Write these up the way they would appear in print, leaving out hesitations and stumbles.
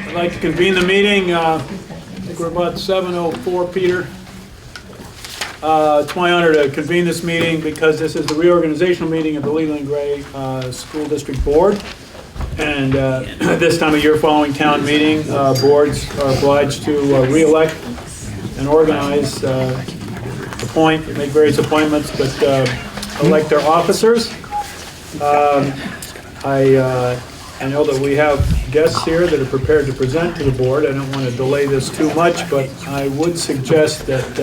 I'd like to convene the meeting. I think we're about 7:04, Peter. It's my honor to convene this meeting because this is the reorganizational meeting of the Leland Gray School District Board. And this time of year following town meeting, boards are obliged to re-elect and organize, appoint, make various appointments, but elect their officers. I know that we have guests here that are prepared to present to the board. I don't want to delay this too much, but I would suggest that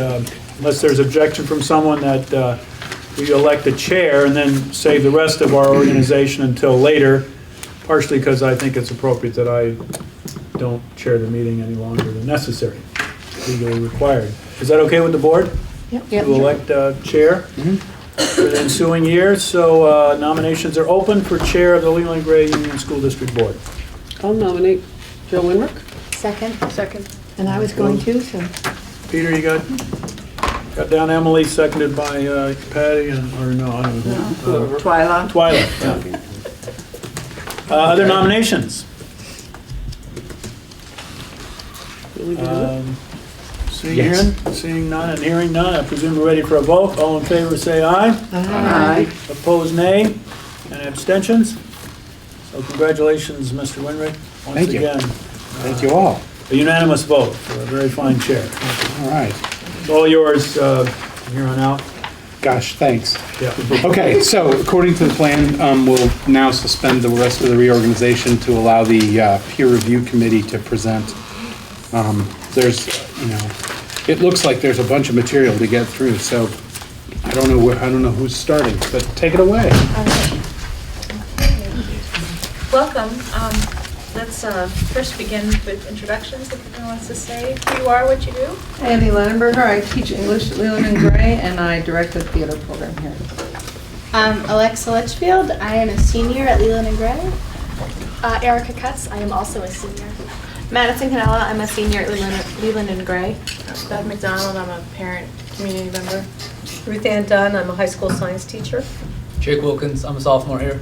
unless there's objection from someone, that we elect a chair and then save the rest of our organization until later, partially because I think it's appropriate that I don't chair the meeting any longer than necessary, legally required. Is that okay with the board? Yep. To elect a chair for the ensuing year? So nominations are open for chair of the Leland Gray Union School District Board. I'll nominate Joe Winrick. Second. And I was going to, so. Peter, you got down Emily, seconded by Patty, or no, I don't know. Twyla. Twyla, yeah. Other nominations? Seeing none and hearing none, I presume we're ready for a vote. All in favor say aye. Aye. Opposed, nay. Any abstentions? So congratulations, Mr. Winrick, once Thank you. again. Thank you all. A unanimous vote for a very fine chair. All right. It's all yours here on out. Gosh, thanks. Yeah. Okay, so according to the plan, we'll now suspend the rest of the reorganization to allow the peer review committee to present. There's, it looks like there's a bunch of material to get through, so I don't know who's starting, but take it away. Welcome. Let's first begin with introductions, if anyone wants to say who you are, what you do. Andy Lenenberger, I teach English at Leland and Gray, and I direct the theater program here. Alexa Litchfield. I am a senior at Leland and Gray. Erica Cutts, I am also a senior. Madison Canella, I'm a senior at Leland and Gray. Beth McDonald, I'm a parent community member. Ruth Ann Dunn, I'm a high school science teacher. Jake Wilkins, I'm a sophomore here.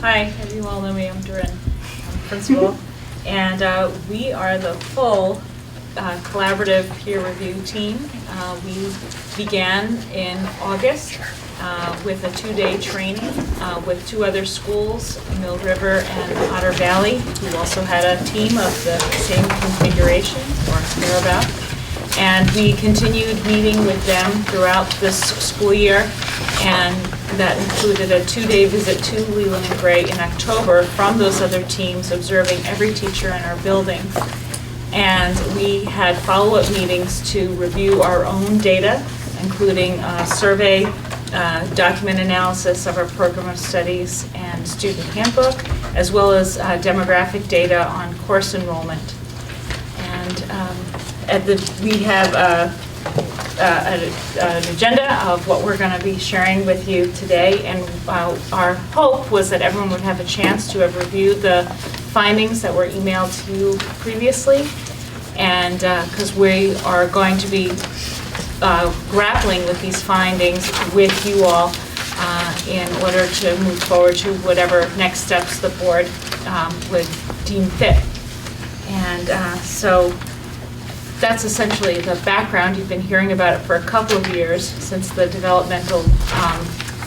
Hi, as you all know me, I'm Doreen. I'm principal. And we are the full collaborative peer review team. We began in August with a 2-day training with 2 other schools, Mill River and Otter Valley, who also had a team of the same configuration or thereabout. And we continued meeting with them throughout this school year, and that included a 2-day visit to Leland and Gray in October from those other teams, observing every teacher in our building. And we had follow-up meetings to review our own data, including survey, document analysis of our program of studies and student handbook, as well as demographic data on course enrollment. And we have an agenda of what we're going to be sharing with you today, and our hope was that everyone would have a chance to have reviewed the findings that were emailed to you previously, and because we are going to be grappling with these findings with you all in order to move forward to whatever next steps the board would deem fit. And so that's essentially the background. You've been hearing about it for a couple of years since the developmental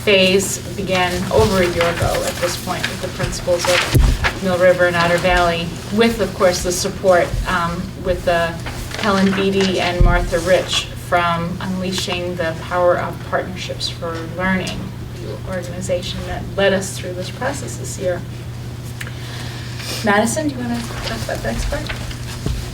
phase began over a year ago at this point with the principals of Mill River and Otter Valley, with, of course, the support with Helen Beatty and Martha Rich from Unleashing the Power of Partnerships for Learning, the organization that led us through this process this year. Madison, do you want to talk about the next part?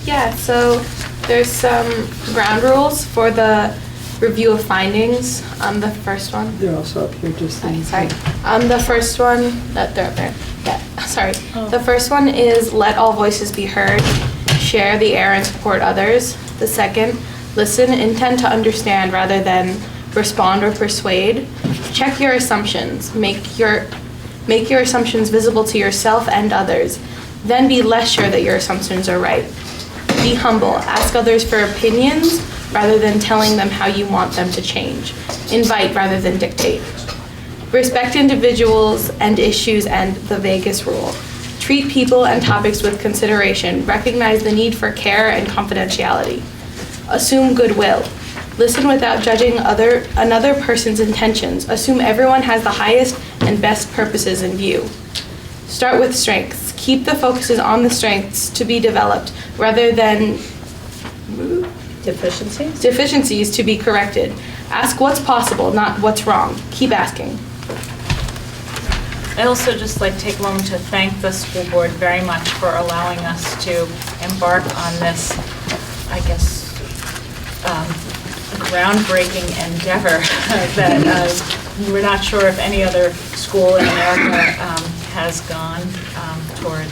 Yeah, so there's some ground rules for the review of findings. The first one. They're also up here just. Sorry. The first one, they're up there. Yeah, sorry. The first one is let all voices be heard, share the air and support others. The second, listen, intend to understand rather than respond or persuade. Check your assumptions. Make your assumptions visible to yourself and others. Then be less sure that your assumptions are right. Be humble. Ask others for opinions rather than telling them how you want them to change. Invite rather than dictate. Respect individuals and issues and the Vegas rule. Treat people and topics with consideration. Recognize the need for care and confidentiality. Assume goodwill. Listen without judging another person's intentions. Assume everyone has the highest and best purposes in view. Start with strengths. Keep the focuses on the strengths to be developed rather than deficiencies to be corrected. Ask what's possible, not what's wrong. Keep asking. I also just like to take a moment to thank the school board very much for allowing us to embark on this, I guess, groundbreaking endeavor that we're not sure if any other school in America has gone toward.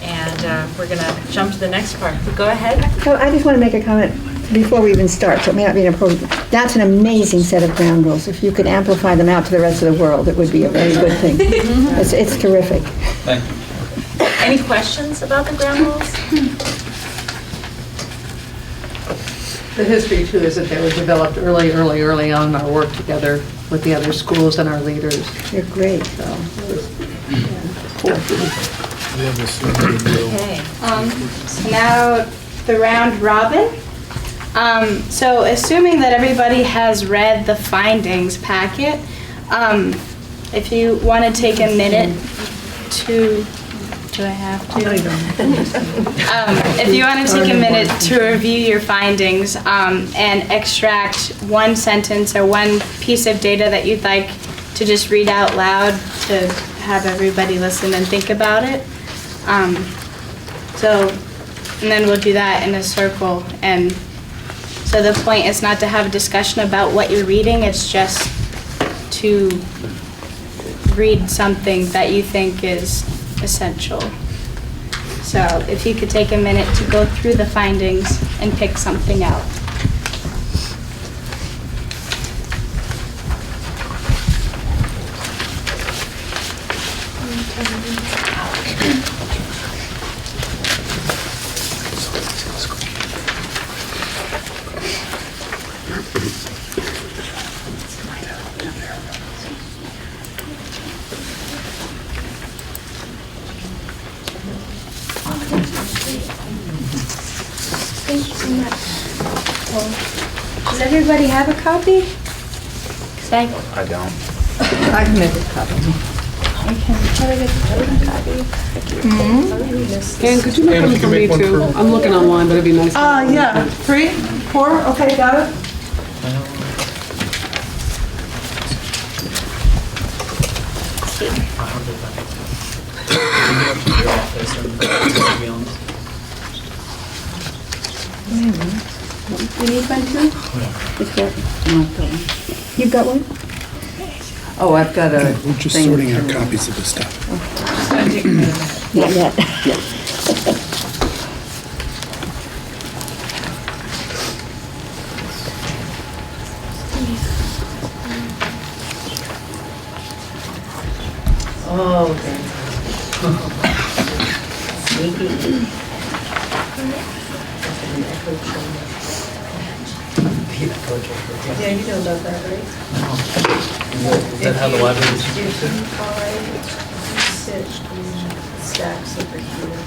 And we're going to jump to the next part. Go ahead. So I just want to make a comment before we even start, so it may not be inappropriate. That's an amazing set of ground rules. If you could amplify them out to the rest of the world, it would be a very good thing. It's terrific. Thank you. Any questions about the ground rules? The history too is that they were developed early on in our work together with the other schools and our leaders. You're great. So it was Okay. So now the round robin. So assuming that everybody has read the findings packet, if you want to take a minute to, do I have to? No, you don't. If you want to take a minute to review your findings and extract one sentence or one piece of data that you'd like to just read out loud to have everybody listen and think about it. And then we'll do that in a circle. And so the point is not to have a discussion about what you're reading, it's just to read something that you think is essential. So if you could take a minute to go through the findings and pick something out. Thank you so much. Does everybody have a copy? I don't. I can make a copy. I can try to get a copy. And could you make one for me too? I'm looking online, but it'd be nice. Yeah, 3, 4, okay, got it. You need one too? Is there? No. You've got one? Oh, I've got a We're just thing sorting out to- copies of the stuff. Not yet. Oh, sneaky. Yeah, you know about that, right? Is that how the library is? If you sit in stacks over here,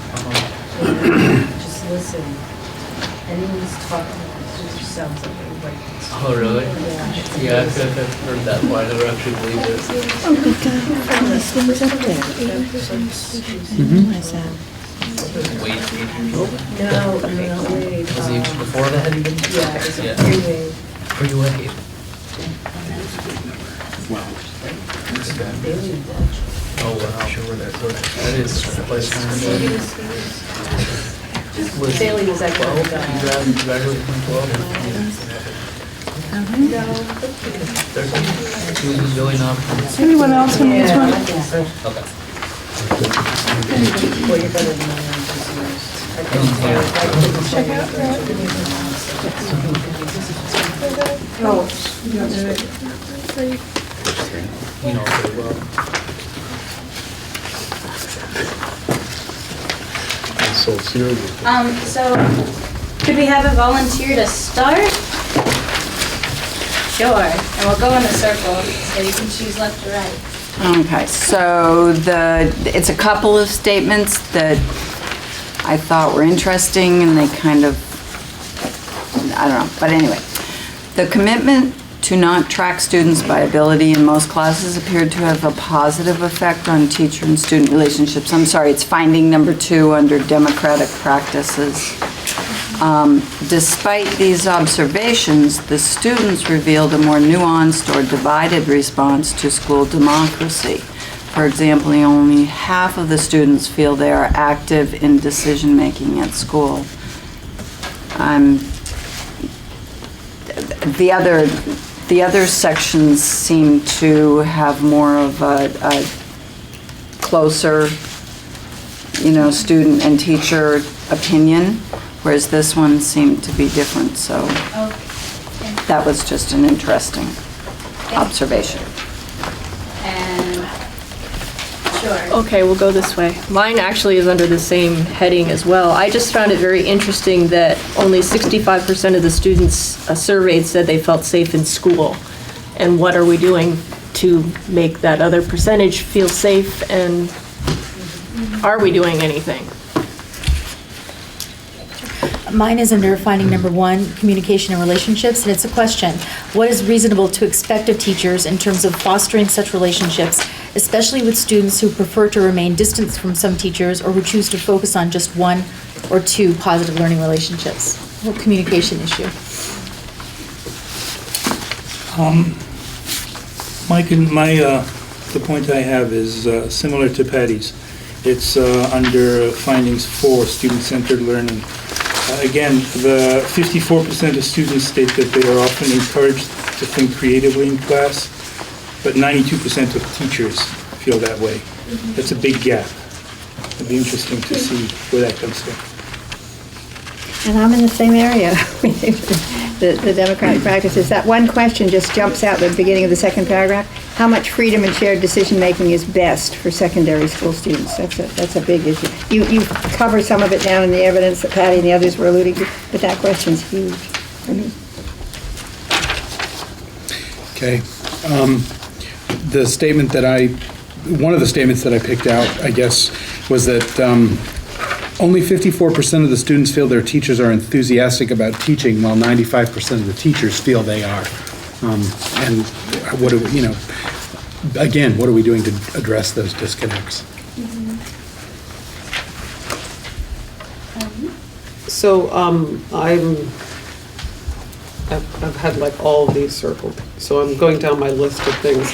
and just listen, anyone's talking, it just sounds like a white. Oh, really? Yeah. Yeah, I've heard that, but I never actually believed it. Oh, good God. This thing's up there. What's that? Wait, No, wait. was he before that even? Yeah, it's Yeah. a freeway. Where you at? Oh, wow. Sure where that is the place kind of. Bailey was like, oh, You God. graduated 2012? He was really not. Anyone else who needs one? Okay. Well, you're better than I am, just yours. I couldn't check out. Oh, You know pretty well. So so serious. So could we have a volunteer to start? Sure, and we'll go in a circle, so you can choose left or right. Okay, so it's a couple of statements that I thought were interesting, and they kind of, I don't know, but anyway. The commitment to not track students by ability in most classes appeared to have a positive effect on teacher and student relationships. I'm sorry, it's finding number 2 under democratic practices. Despite these observations, the students revealed a more nuanced or divided response to school democracy. For example, only half of the students feel they are active in decision-making at school. The other sections seem to have more of a closer, student and teacher opinion, whereas this one seemed to be different, so that was just an interesting observation. And, sure. Okay, we'll go this way. Mine actually is under the same heading as well. I just found it very interesting that only 65% of the students surveyed said they felt safe in school. And what are we doing to make that other percentage feel safe, and are we doing anything? Mine is under finding number 1, communication and relationships, and it's a question. What is reasonable to expect of teachers in terms of fostering such relationships, especially with students who prefer to remain distant from some teachers or who choose to focus on just 1 or 2 positive learning relationships? Whole communication issue. The point I have is similar to Patty's. It's under findings 4, student-centered learning. Again, the 54% of students state that they are often encouraged to think creatively in class, but 92% of teachers feel that way. That's a big gap. It'd be interesting to see where that comes from. And I'm in the same area, the democratic practices. That one question just jumps out at the beginning of the second paragraph. How much freedom and shared decision-making is best for secondary school students? That's a big issue. You cover some of it down in the evidence that Patty and the others were alluding to, but that question's huge for me. Okay. The statement that one of the statements that I picked out, I guess, was that only 54% of the students feel their teachers are enthusiastic about teaching, while 95% of the teachers feel they are. And what do we, again, what are we doing to address those disconnects? So I've had like all of these circled, so I'm going down my list of things.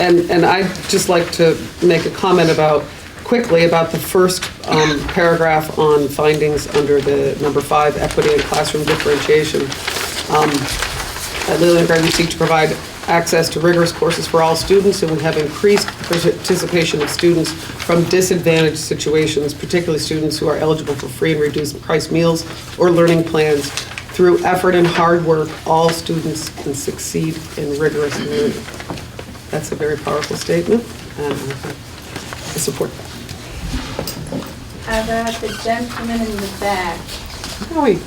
And I'd just like to make a comment quickly about the first paragraph on findings under the number 5, equity and classroom differentiation. At Leland Gray, we seek to provide access to rigorous courses for all students, and we have increased participation of students from disadvantaged situations, particularly students who are eligible for free and reduced price meals or learning plans. Through effort and hard work, all students can succeed in rigorous learning. That's a very powerful statement, and I support that. How about the gentleman in the back? Howie.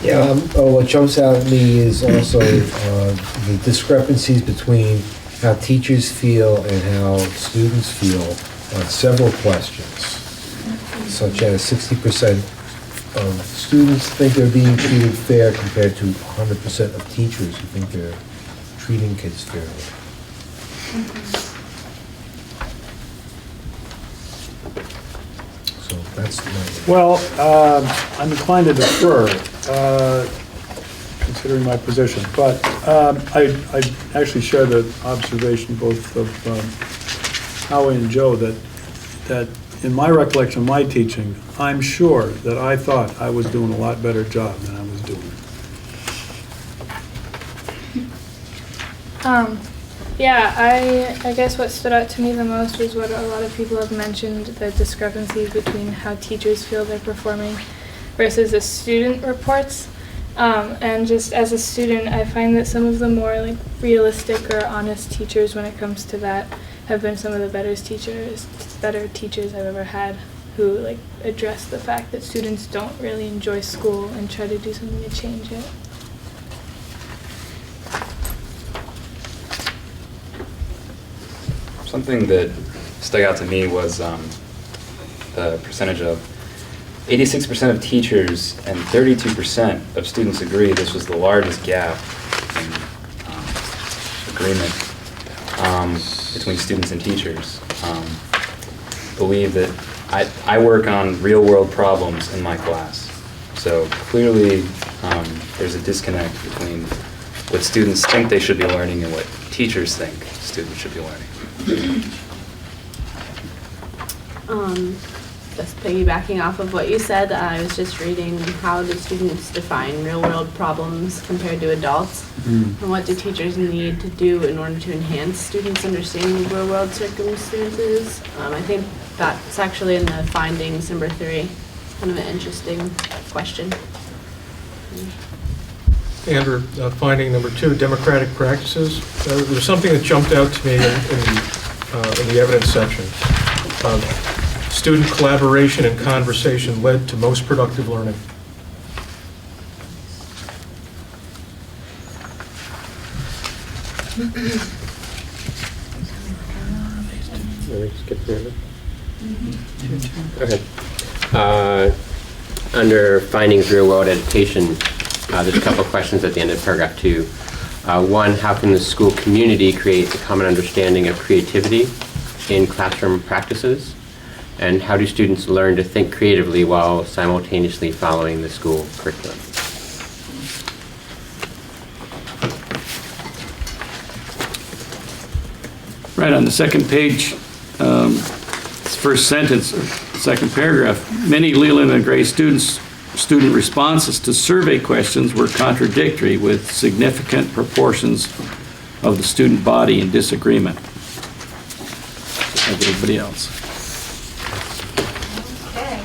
Yeah, what jumps out at me is also the discrepancies between how teachers feel and how students feel on several questions, such as 60% of students think they're being treated fair compared to 100% of teachers who think they're treating kids fairly. So that's my... Well, I'm inclined to defer, considering my position, but I actually share the observation both of Howie and Joe that in my recollection of my teaching, I'm sure that I thought I was doing a lot better job than I was doing. Yeah, I guess what stood out to me the most was what a lot of people have mentioned, the discrepancies between how teachers feel they're performing versus the student reports. And just as a student, I find that some of the more like realistic or honest teachers when it comes to that have been some of the better teachers I've ever had, who like address the fact that students don't really enjoy school and try to do something to change it. Something that stuck out to me was the percentage of 86% of teachers and 32% of students agree this was the largest gap in agreement between students and teachers. Believe that I work on real-world problems in my class, so clearly there's a disconnect between what students think they should be learning and what teachers think students should be learning. Just piggybacking off of what you said, I was just reading how do students define real-world problems compared to adults, and what do teachers need to do in order to enhance students' understanding of real-world circumstances. I think that's actually in the findings, number 3. Kind of an interesting question. Andrew, finding number 2, democratic practices. There was something that jumped out to me in the evidence section. Student collaboration and conversation led to most productive learning. Okay. Under findings real world education, there's a couple of questions at the end of paragraph 2. 1, how can the school community create a common understanding of creativity in classroom practices? And how do students learn to think creatively while simultaneously following the school curriculum? Right on the second page, first sentence, or second paragraph, many Leland and Gray student responses to survey questions were contradictory with significant proportions of the student body in disagreement of everybody else. Okay.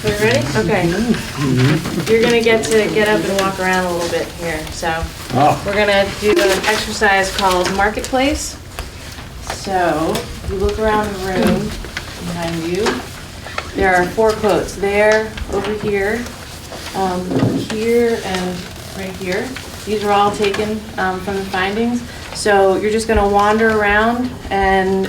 We ready? Okay. You're gonna get up and walk around a little bit here. So we're gonna do an exercise called Marketplace. So you look around the room behind you. There are 4 quotes there, over here, here, and right here. These are all taken from the findings. So you're just gonna wander around and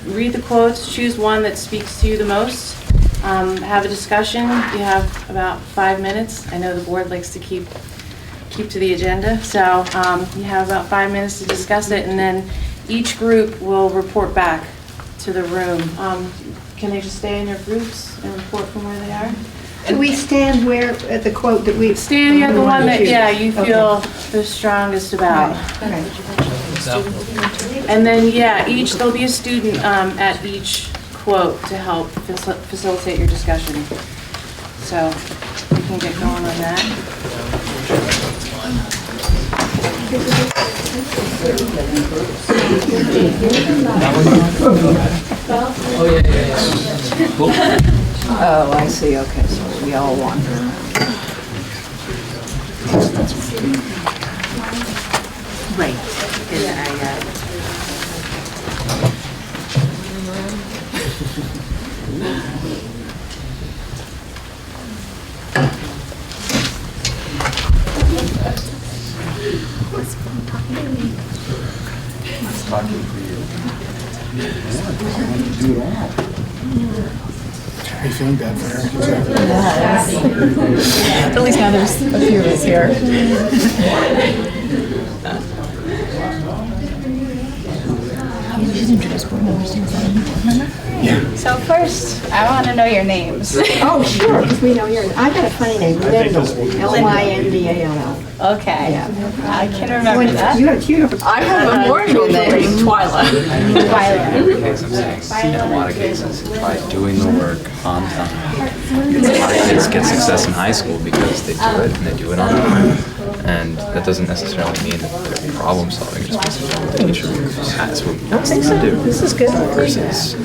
read the quotes, choose one that speaks to you the most. Have a discussion. You have about 5 minutes. I know the board likes to keep to the agenda, so you have about 5 minutes to discuss it, and then each group will report back to the room. Can they just stay in their groups and report from where they are? Do we stand where, at the quote that we... Stand at the one that, you feel the strongest about. Okay. And then, there'll be a student at each quote to help facilitate your discussion. So we can get going on that. Oh, I see, okay, so we all wander around. Right. Talking for you. Do it all. Are you feeling bad for Eric? At least now there's a few of us here. So first, I want to know your names. Oh, sure, because we know yours. I got a funny name, Lyndall, Lyndall. Okay. Yeah. I can remember that. You have I have a more unusual name, Twyla. In a lot of cases, by doing the work on time. A lot of kids get success in high school because they do it, and they do it on time. And that doesn't necessarily mean that they're problem solving, it just means that the teacher has what we asked them to do. This is good. Versus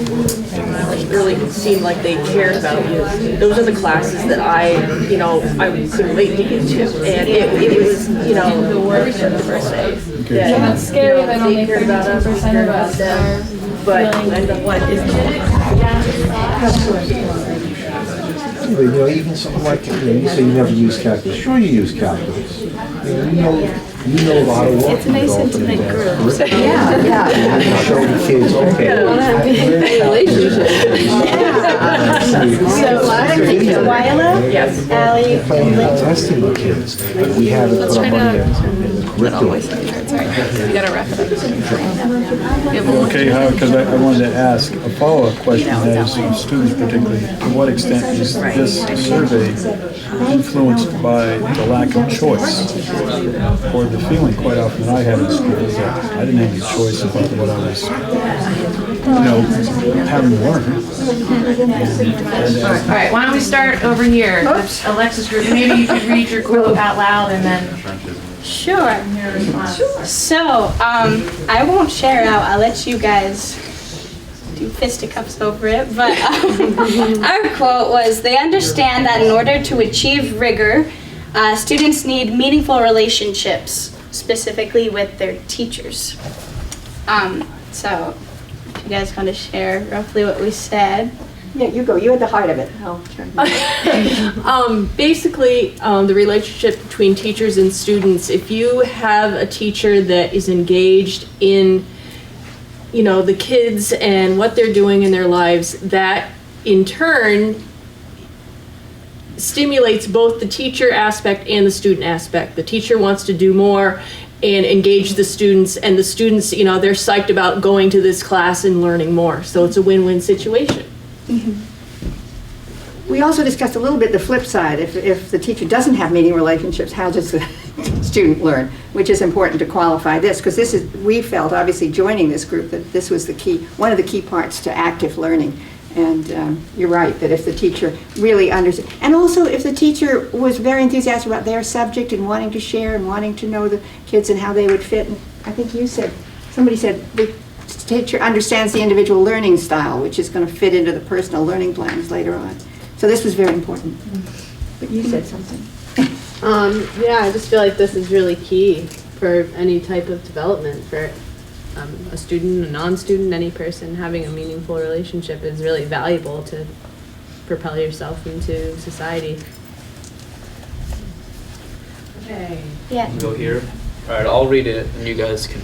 being more really seemed like they cared about you. Those are the classes that I couldn't wait to get to. And it was, the work for the first day. Yeah, it's scary that only 32% of us are But what is even something like, you say you never use calculus. Sure you use calculus. You know a lot of work. It's nice intimate groups. You show the kids, okay. So, Wyla, Allie, Planning on testing the kids, but we haven't put up on the curriculum. You gotta wrap it up. Okay, because I wanted to ask a follow-up question, that is from students particularly, to what extent is this survey influenced by the lack of choice? Or the feeling quite often that I had in school is that I didn't have any choice about what I was, having to learn. All right, why don't we start over here? Alexis, maybe you could read your quote out loud and then. Sure. So, I won't share it out. I'll let you guys do fisticuffs over it. But our quote was, "They understand that in order to achieve rigor, students need meaningful relationships, specifically with their teachers." So, if you guys want to share roughly what we said. Yeah, you go. You're at the heart of it. Basically, the relationship between teachers and students, if you have a teacher that is engaged in, the kids and what they're doing in their lives, that in turn stimulates both the teacher aspect and the student aspect. The teacher wants to do more and engage the students, and the students, they're psyched about going to this class and learning more. So it's a win-win situation. We also discussed a little bit the flip side. If the teacher doesn't have meeting relationships, how does the student learn? Which is important to qualify this, because we felt, obviously joining this group, that this was one of the key parts to active learning. And you're right, that if the teacher really understands, and also if the teacher was very enthusiastic about their subject and wanting to share and wanting to know the kids and how they would fit. And I think somebody said, the teacher understands the individual learning style, which is going to fit into the personal learning plans later on. So this was very important. But you said something. Yeah, I just feel like this is really key for any type of development for a student, a non-student, any person. Having a meaningful relationship is really valuable to propel yourself into society. Okay. Yeah. Go here. All right, I'll read it and you guys can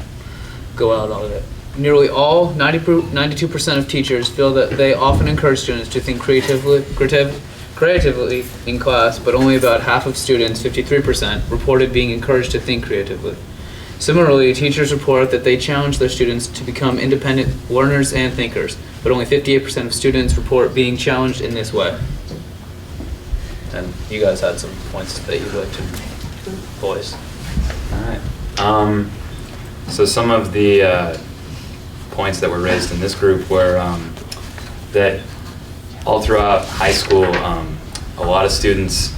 go out on it. Nearly all, 92% of teachers feel that they often encourage students to think creatively in class, but only about half of students, 53%, reported being encouraged to think creatively. Similarly, teachers report that they challenge their students to become independent learners and thinkers, but only 58% of students report being challenged in this way. And you guys had some points that you'd like to voice. All right. So some of the points that were raised in this group were that all throughout high school, a lot of students,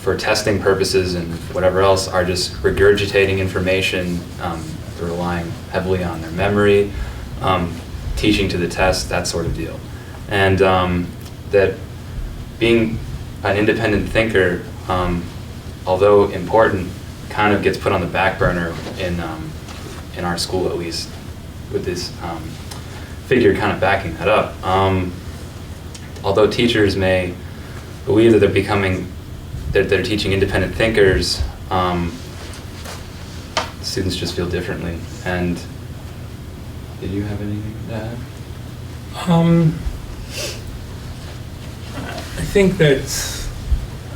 for testing purposes and whatever else, are just regurgitating information, relying heavily on their memory, teaching to the test, that sort of deal. And that being an independent thinker, although important, kind of gets put on the back burner in our school, at least, with this figure kind of backing that up. Although teachers may believe that they're teaching independent thinkers, students just feel differently. And did you have anything to add? I think that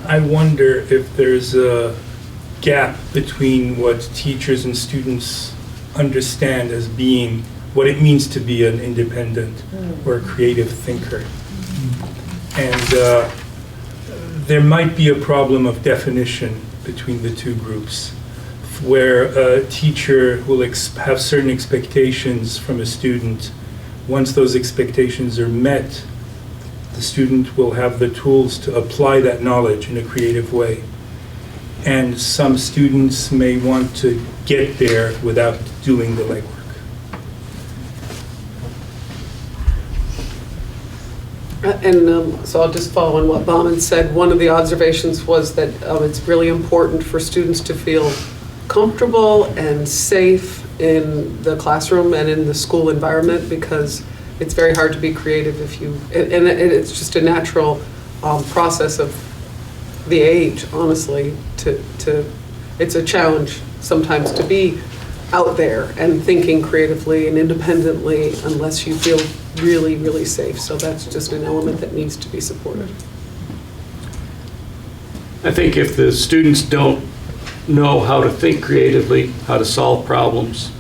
I wonder if there's a gap between what teachers and students understand as being what it means to be an independent or a creative thinker. And there might be a problem of definition between the two groups, where a teacher will have certain expectations from a student. Once those expectations are met, the student will have the tools to apply that knowledge in a creative way. And some students may want to get there without doing the legwork. So I'll just follow on what Bauman said. One of the observations was that it's really important for students to feel comfortable and safe in the classroom and in the school environment, because it's very hard to be creative if you, and it's just a natural process of the age, honestly, it's a challenge sometimes to be out there and thinking creatively and independently unless you feel really, really safe. So that's just an element that needs to be supported. I think if the students don't know how to think creatively, how to solve problems,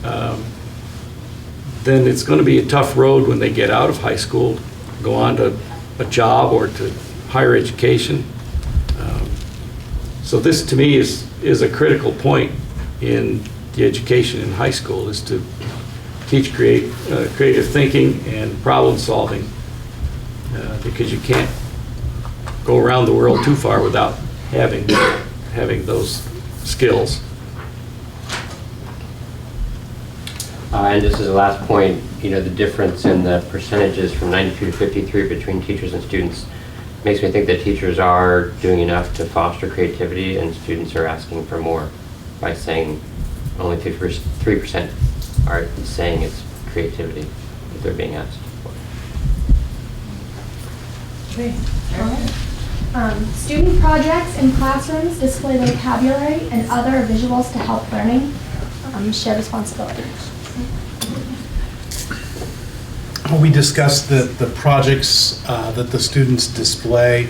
then it's going to be a tough road when they get out of high school, go on to a job or to higher education. So this, to me, is a critical point in the education in high school, is to teach creative thinking and problem solving, because you can't go around the world too far without having those skills. And just as a last point, the difference in the percentages from 92 to 53 between teachers and students makes me think that teachers are doing enough to foster creativity, and students are asking for more by saying only 3% are saying it's creativity that they're being asked for. Student projects in classrooms display vocabulary and other visuals to help learning. Share responsibility. We discussed the projects that the students display,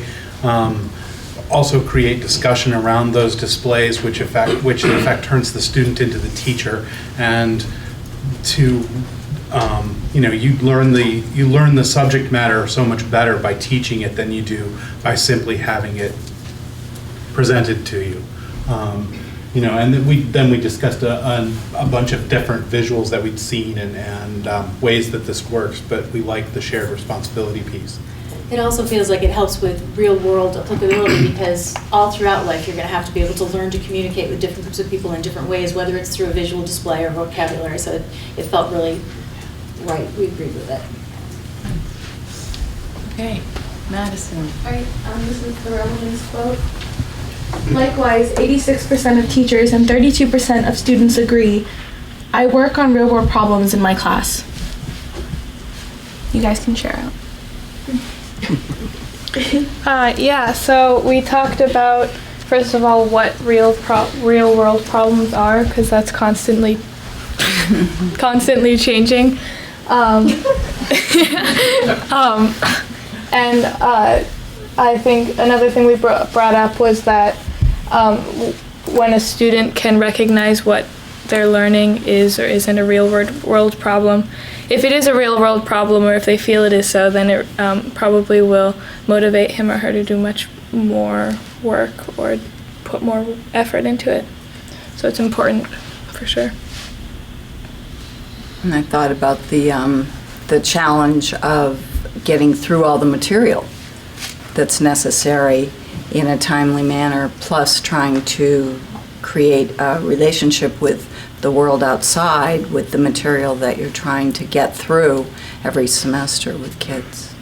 also create discussion around those displays, which in effect turns the student into the teacher, and to you learn the subject matter so much better by teaching it than you do by simply having it presented to you. And then we discussed a bunch of different visuals that we'd seen and ways that this works, but we like the shared responsibility piece. It also feels like it helps with real-world applicability, because all throughout life you're going to have to be able to learn to communicate with different groups of people in different ways, whether it's through a visual display or vocabulary. So it felt really right. We agreed with it. Okay, Madison. All right, this is the relevance quote. Likewise, 86% of teachers and 32% of students agree, I work on real-world problems in my class. You guys can share out. Yeah, so we talked about, first of all, what real-world problems are, because that's constantly changing. I think another thing we brought up was that when a student can recognize what they're learning is or isn't a real world problem, if it is a real world problem, or if they feel it is so, then it probably will motivate him or her to do much more work or put more effort into it. So it's important, for sure. And I thought about the challenge of getting through all the material that's necessary in a timely manner, plus trying to create a relationship with the world outside with the material that you're trying to get through every semester with kids.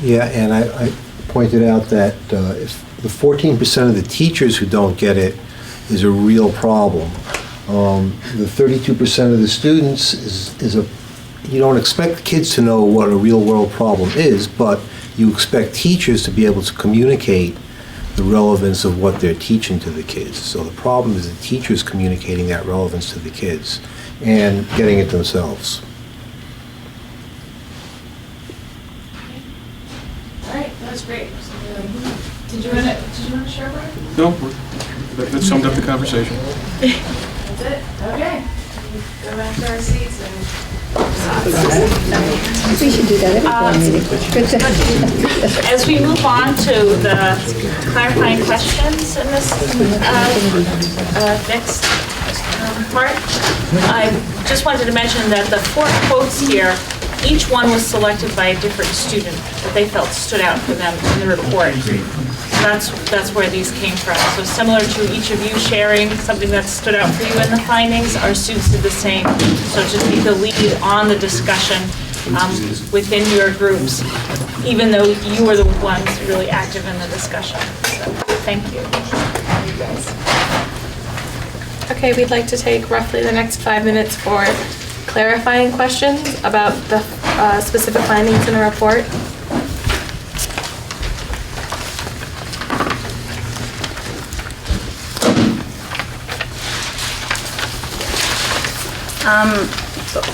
Yeah, and I pointed out that if the 14% of the teachers who don't get it is a real problem. The 32% of the students is you don't expect kids to know what a real world problem is, but you expect teachers to be able to communicate the relevance of what they're teaching to the kids. So the problem is the teachers communicating that relevance to the kids and getting it themselves. All right, that was great. Did you want to share more? No, that summed up the conversation. That's it? Okay. Go back to our seats and... We should do that every board meeting. Good to As we move on to the clarifying questions in this next part, I just wanted to mention that the 4 quotes here, each one was selected by a different student that they felt stood out for them in the report. That's where these came from. So similar to each of you sharing something that stood out for you in the findings, our students did the same. So to be the lead on the discussion within your groups, even though you were the ones really active in the discussion. So, thank you. You guys. Okay, we'd like to take roughly the next 5 minutes for clarifying questions about the specific findings in the report.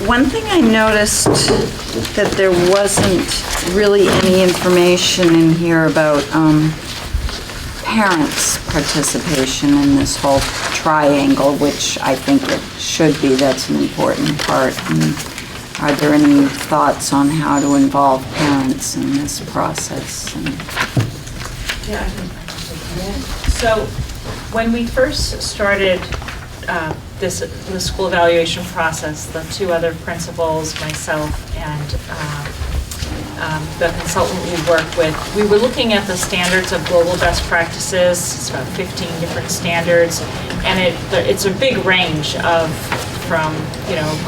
One thing I noticed that there wasn't really any information in here about parents' participation in this whole triangle, which I think it should be. That's an important part. And are there any thoughts on how to involve parents in this process? Yeah, so when we first started the school evaluation process, the two other principals, myself, and the consultant we work with, we were looking at the standards of global best practices. It's about 15 different standards, and it's a big range from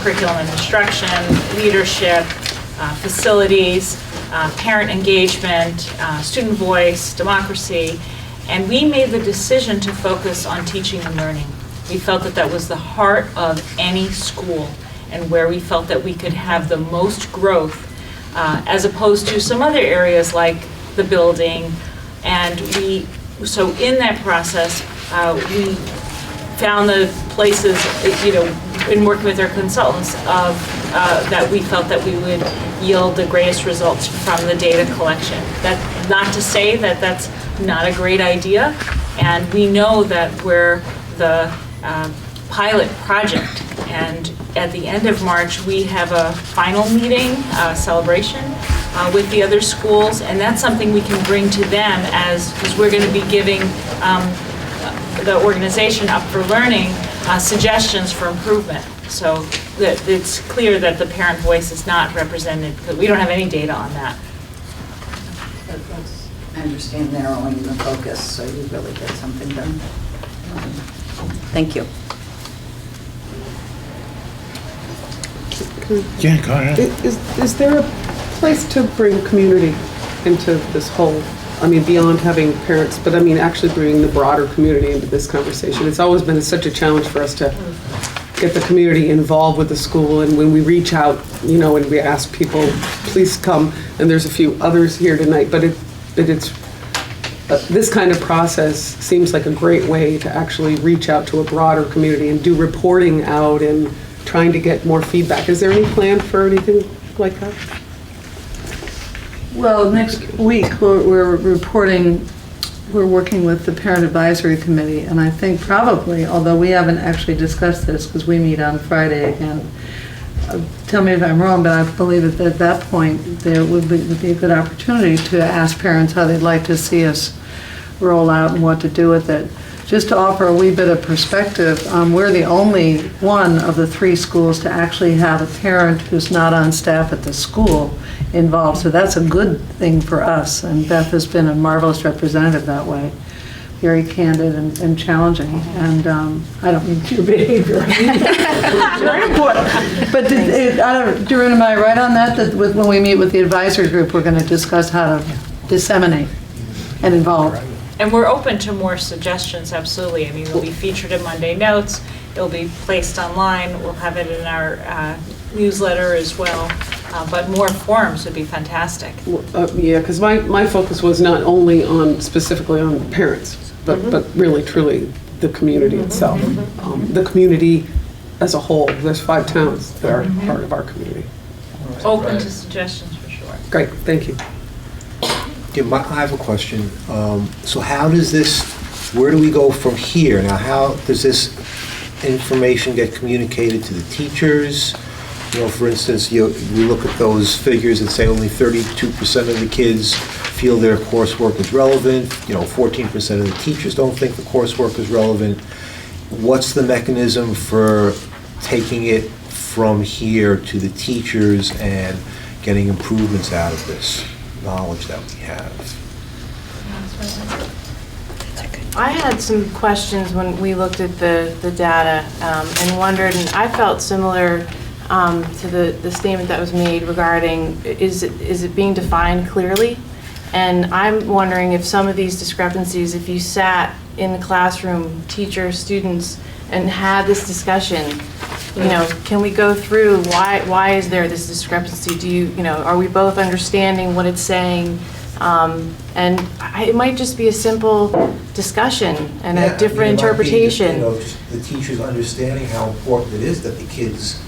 curriculum and instruction, leadership, facilities, parent engagement, student voice, democracy, and we made the decision to focus on teaching and learning. We felt that that was the heart of any school and where we felt that we could have the most growth as opposed to some other areas like the building. And so in that process, we found the places, in working with our consultants, that we felt that we would yield the greatest results from the data collection. That's not to say that that's not a great idea, and we know that we're the pilot project, and at the end of March we have a final meeting, celebration with the other schools, and that's something we can bring to them as we're going to be giving the organization Up for Learning suggestions for improvement. So that it's clear that the parent voice is not represented because we don't have any data on that. I understand narrowing the focus, so you really get something done. Thank you. Yeah, go ahead. Is there a place to bring community into this whole, beyond having parents, but actually bringing the broader community into this conversation? It's always been such a challenge for us to get the community involved with the school, and when we reach out, and we ask people, please come, and there's a few others here tonight, but this kind of process seems like a great way to actually reach out to a broader community and do reporting out and trying to get more feedback. Is there any plan for anything like that? Well, next week, we're working with the Parent Advisory Committee, and I think probably, although we haven't actually discussed this because we meet on Friday again, tell me if I'm wrong, but I believe that at that point, there would be a good opportunity to ask parents how they'd like to see us roll out and what to do with it. Just to offer a wee bit of perspective, we're the only one of the 3 schools to actually have a parent who's not on staff at the school involved. So that's a good thing for us, and Beth has been a marvelous representative that way. Very candid and challenging, and I don't mean your behavior. Very important. But Doreen, am I right on that? That when we meet with the advisory group, we're going to discuss how to disseminate and involve. And we're open to more suggestions, absolutely. It'll be featured in Monday Notes, it'll be placed online, we'll have it in our newsletter as well, but more forums would be fantastic. Yeah, because my focus was not only specifically on parents, but really, truly, the community itself. The community as a whole. There's 5 towns that are part of our community. Open to suggestions for sure. Great, thank you. Yeah, I have a question. So how does where do we go from here? Now, how does this information get communicated to the teachers? For instance, we look at those figures and say only 32% of the kids feel their coursework is relevant. 14% of the teachers don't think the coursework is relevant. What's the mechanism for taking it from here to the teachers and getting improvements out of this knowledge that we have? I had some questions when we looked at the data and wondered, and I felt similar to the statement that was made regarding, is it being defined clearly? And I'm wondering if some of these discrepancies, if you sat in the classroom, teachers, students, and had this discussion, you know, can we go through why is there this discrepancy? Do you know, are we both understanding what it's saying? It might just be a simple discussion and a different interpretation. Just the teachers understanding how important it is that the kids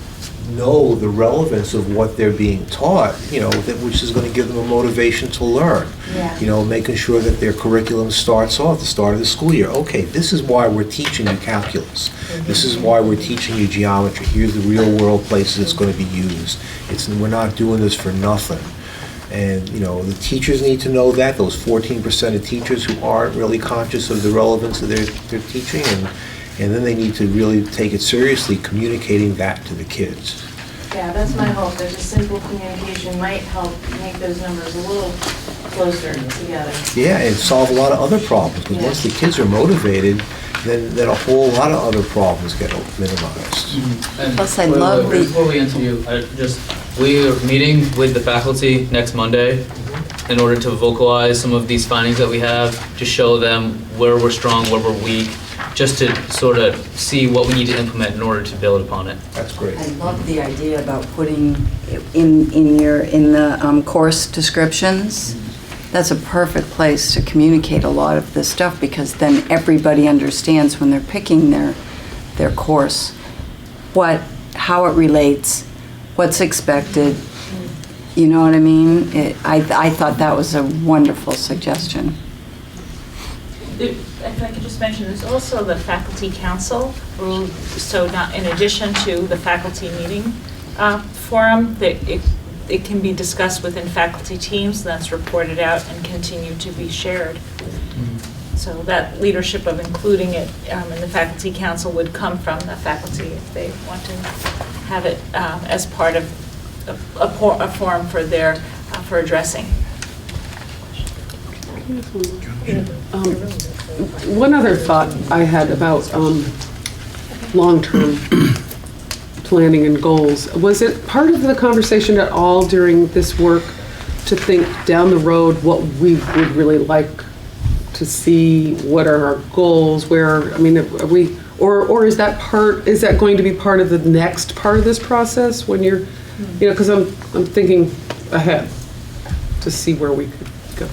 know the relevance of what they're being taught, which is going to give them a motivation to learn. Yeah. Making sure that their curriculum starts off the start of the school year. Okay, this is why we're teaching you calculus. This is why we're teaching you geometry. Here's the real world places it's going to be used. We're not doing this for nothing. And, the teachers need to know that, those 14% of teachers who aren't really conscious of the relevance of their teaching, and then they need to really take it seriously, communicating that to the kids. Yeah, that's my hope, that just simple communication might help make those numbers a little closer together. Yeah, and solve a lot of other problems, because once the kids are motivated, then a whole lot of other problems get minimized. Plus, I love the... Before we interview, we are meeting with the faculty next Monday in order to vocalize some of these findings that we have, to show them where we're strong, where we're weak, just to sort of see what we need to implement in order to build upon it. That's great. I love the idea about putting in the course descriptions. That's a perfect place to communicate a lot of this stuff, because then everybody understands when they're picking their course how it relates, what's expected. You know what I mean? I thought that was a wonderful suggestion. If I could just mention, there's also the faculty council, so not in addition to the faculty meeting forum, that it can be discussed within faculty teams, that's reported out and continue to be shared. So that leadership of including it in the faculty council would come from the faculty if they want to have it as part of a forum for addressing. One other thought I had about long-term planning and goals. Was it part of the conversation at all during this work to think down the road what we would really like to see, what are our goals, are we, or is that going to be part of the next part of this process when you're, because I'm thinking ahead to see where we could go.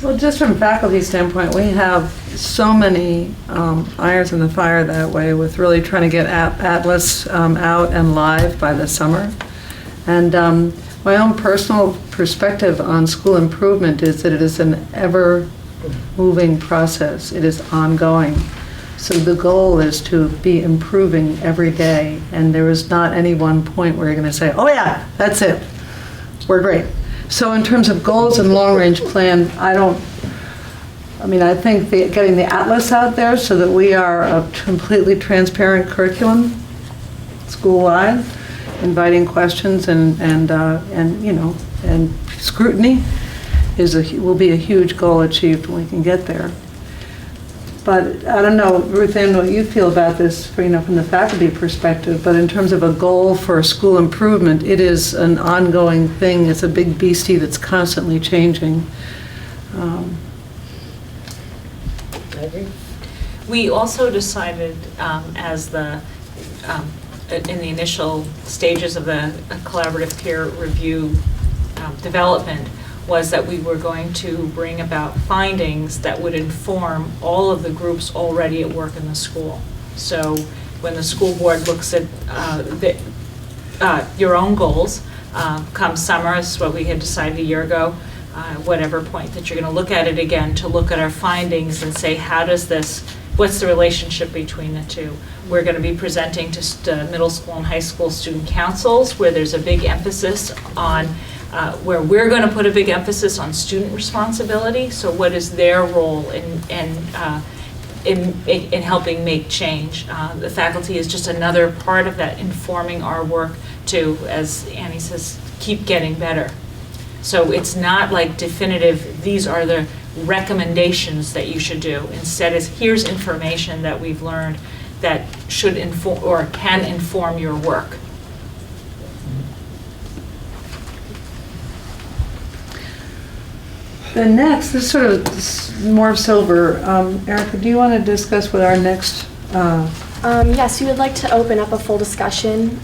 Well, just from faculty standpoint, we have so many irons in the fire that way, with really trying to get Atlas out and live by the summer. And my own personal perspective on school improvement is that it is an ever-moving process. It is ongoing. So the goal is to be improving every day, and there is not any one point where you're going to say, oh yeah, that's it, we're great. So in terms of goals and long-range plan, I think getting the Atlas out there so that we are a completely transparent curriculum school-wide, inviting questions and scrutiny will be a huge goal achieved when we can get there. But I don't know, Ruth Ann, what you feel about this, from the faculty perspective, but in terms of a goal for school improvement, it is an ongoing thing. It's a big beastie that's constantly changing. I agree. We also decided in the initial stages of the collaborative peer review development, was that we were going to bring about findings that would inform all of the groups already at work in the school. So when the school board looks at your own goals, come summer, is what we had decided a year ago, whatever point that you're going to look at it again, to look at our findings and say, what's the relationship between the two? We're going to be presenting to middle school and high school student councils, where there's a big emphasis on where we're going to put a big emphasis on student responsibility. So what is their role in helping make change? The faculty is just another part of that, informing our work to, as Annie says, keep getting better. So it's not like definitive, these are the recommendations that you should do. Instead, here's information that we've learned that should inform or can inform your work. The next, this sort of more silver. Erica, do you want to discuss what our next? Yes, we would like to open up a full discussion,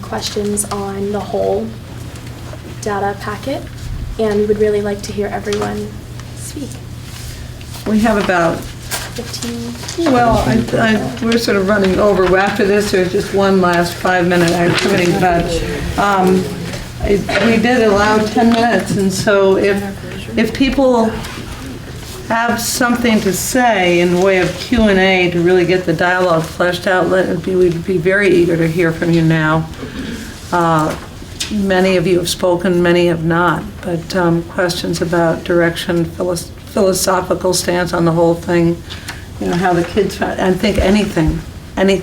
questions on the whole data packet, and we would really like to hear everyone speak. We have about 15. Well, we're sort of running over. After this, there's just one last 5-minute activity, but we did allow 10 minutes, and so if people have something to say in the way of Q&A to really get the dialogue fleshed out, we'd be very eager to hear from you now. Many of you have spoken, many have not, but questions about direction, philosophical stance on the whole thing, how the kids, I think anything. I mean,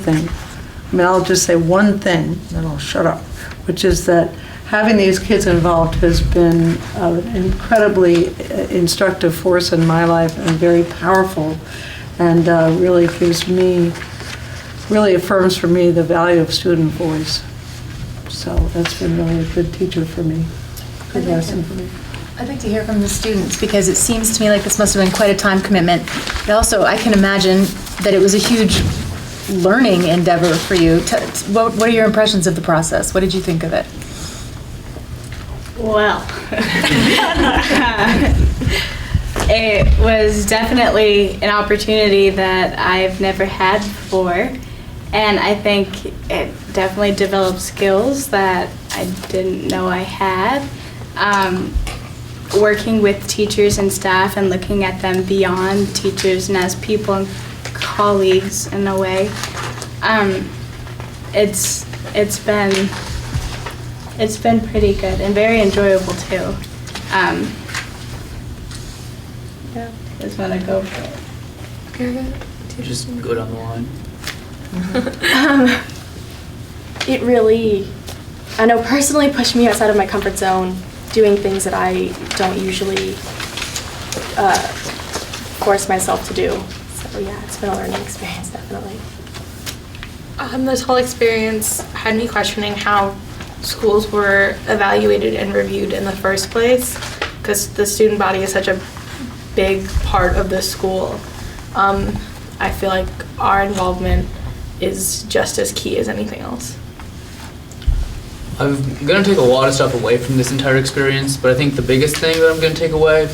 I'll just say one thing, then I'll shut up, which is that having these kids involved has been an incredibly instructive force in my life and very powerful, and really affirms for me the value of student voice. So that's been really a good teacher for me, good lesson for me. I'd like to hear from the students, because it seems to me like this must have been quite a time commitment. But also, I can imagine that it was a huge learning endeavor for you. What are your impressions of the process? What did you think of it? Well, it was definitely an opportunity that I've never had before, and I think it definitely developed skills that I didn't know I had. Working with teachers and staff and looking at them beyond teachers and as people and colleagues in a way, it's been pretty good and very enjoyable too. Yeah, just want to go for it. Just go down the line. It really, I know personally pushed me outside of my comfort zone, doing things that I don't usually force myself to do. So yeah, it's been a learning experience, definitely. This whole experience had me questioning how schools were evaluated and reviewed in the first place, because the student body is such a big part of the school. I feel like our involvement is just as key as anything else. I'm going to take a lot of stuff away from this entire experience, but I think the biggest thing that I'm going to take away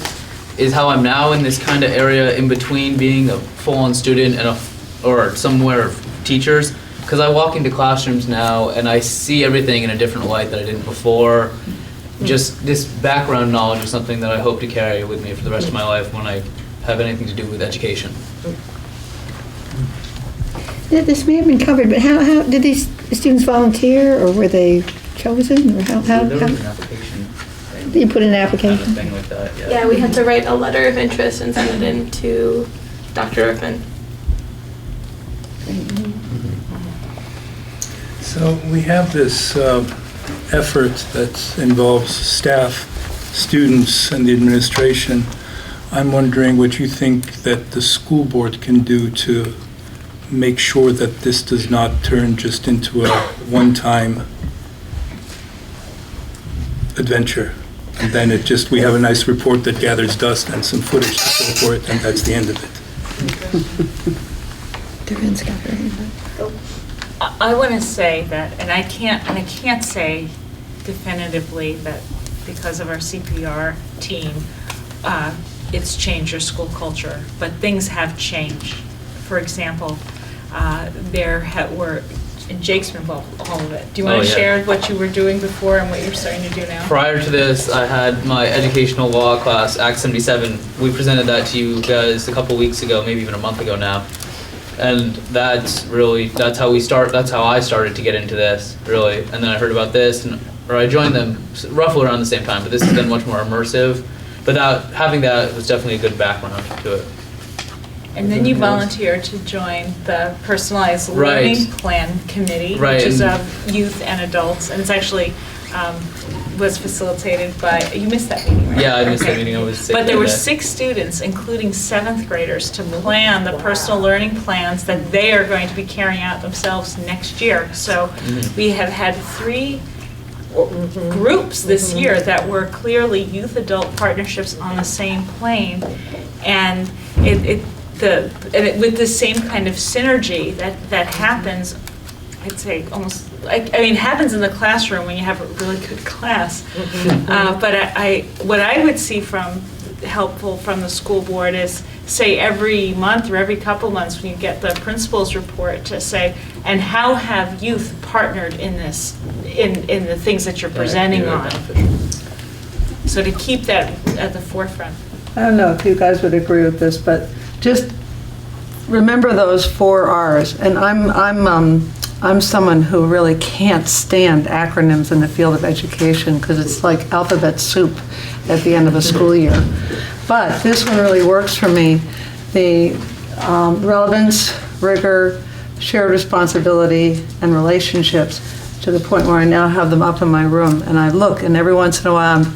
is how I'm now in this kind of area in between being a full-on student and or somewhere of teachers, because I walk into classrooms now and I see everything in a different light that I didn't before. Just this background knowledge is something that I hope to carry with me for the rest of my life when I have anything to do with education. This may have been covered, but how did these students volunteer, or were they chosen, or how? There was an application. Did you put in an application? Kind of thing like that, yeah. Yeah, we had to write a letter of interest and send it in to Dr. Irvin. So we have this effort that involves staff, students, and the administration. I'm wondering what you think that the school board can do to make sure that this does not turn just into a one-time adventure. And then we have a nice report that gathers dust and some footage to show for it, and that's the end of it. I want to say that, and I can't say definitively that because of our CPR team, it's changed our school culture, but things have changed. For example, and Jake's been involved with all of it. Do you want to share what you were doing before and what you're starting to do now? Prior to this, I had my educational law class, Act 77. We presented that to you guys a couple weeks ago, maybe even a month ago now. And that's how I started to get into this, really. And then I heard about this, or I joined them roughly around the same time, but this has been much more immersive. But having that was definitely a good background to it. And then you volunteered to join the Personalized Learning Plan Committee, which is of youth and adults, and it's actually was facilitated by, you missed that meeting, right? Yeah, I missed that meeting. I was sick. But there were 6 students, including 7th graders, to plan the personal learning plans that they are going to be carrying out themselves next year. So we have had 3 groups this year that were clearly youth-adult partnerships on the same plane. And with the same kind of synergy that happens, I'd say almost, happens in the classroom when you have a really good class. But what I would see helpful from the school board is, say, every month or every couple months when you get the principal's report, to say, and how have youth partnered in this, in the things that you're presenting on? So to keep that at the forefront. I don't know if you guys would agree with this, but just remember those 4 R's. And I'm someone who really can't stand acronyms in the field of education because it's like alphabet soup at the end of a school year. But this one really works for me. The relevance, rigor, shared responsibility, and relationships, to the point where I now have them up in my room. And I look, and every once in a while I'm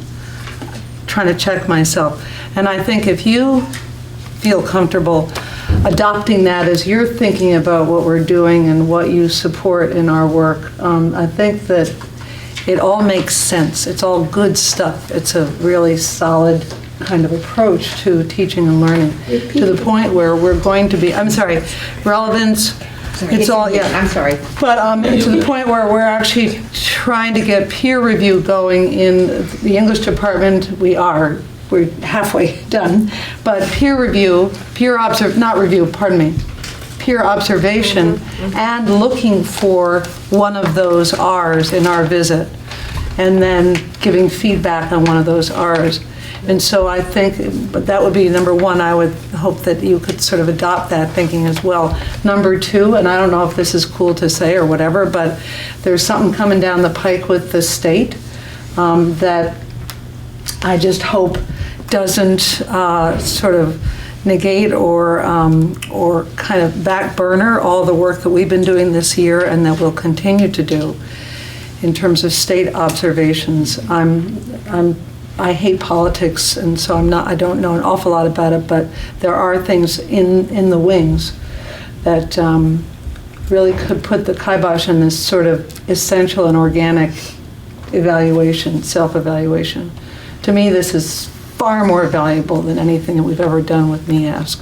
trying to check myself. And I think if you feel comfortable adopting that as you're thinking about what we're doing and what you support in our work, I think that it all makes sense. It's all good stuff. It's a really solid kind of approach to teaching and learning, to the point where we're going to be, relevance, it's all, yeah. I'm sorry. But to the point where we're actually trying to get peer review going in the English department. We're halfway done, but peer observation, and looking for one of those R's in our visit, and then giving feedback on one of those R's. And so I think, but that would be number 1. I would hope that you could sort of adopt that thinking as well. Number 2, and I don't know if this is cool to say or whatever, but there's something coming down the pike with the state that I just hope doesn't sort of negate or kind of back burner all the work that we've been doing this year and that we'll continue to do in terms of state observations. I hate politics, and so I don't know an awful lot about it, but there are things in the wings that really could put the kibosh on this sort of essential and organic evaluation, self-evaluation. To me, this is far more valuable than anything that we've ever done with NEASC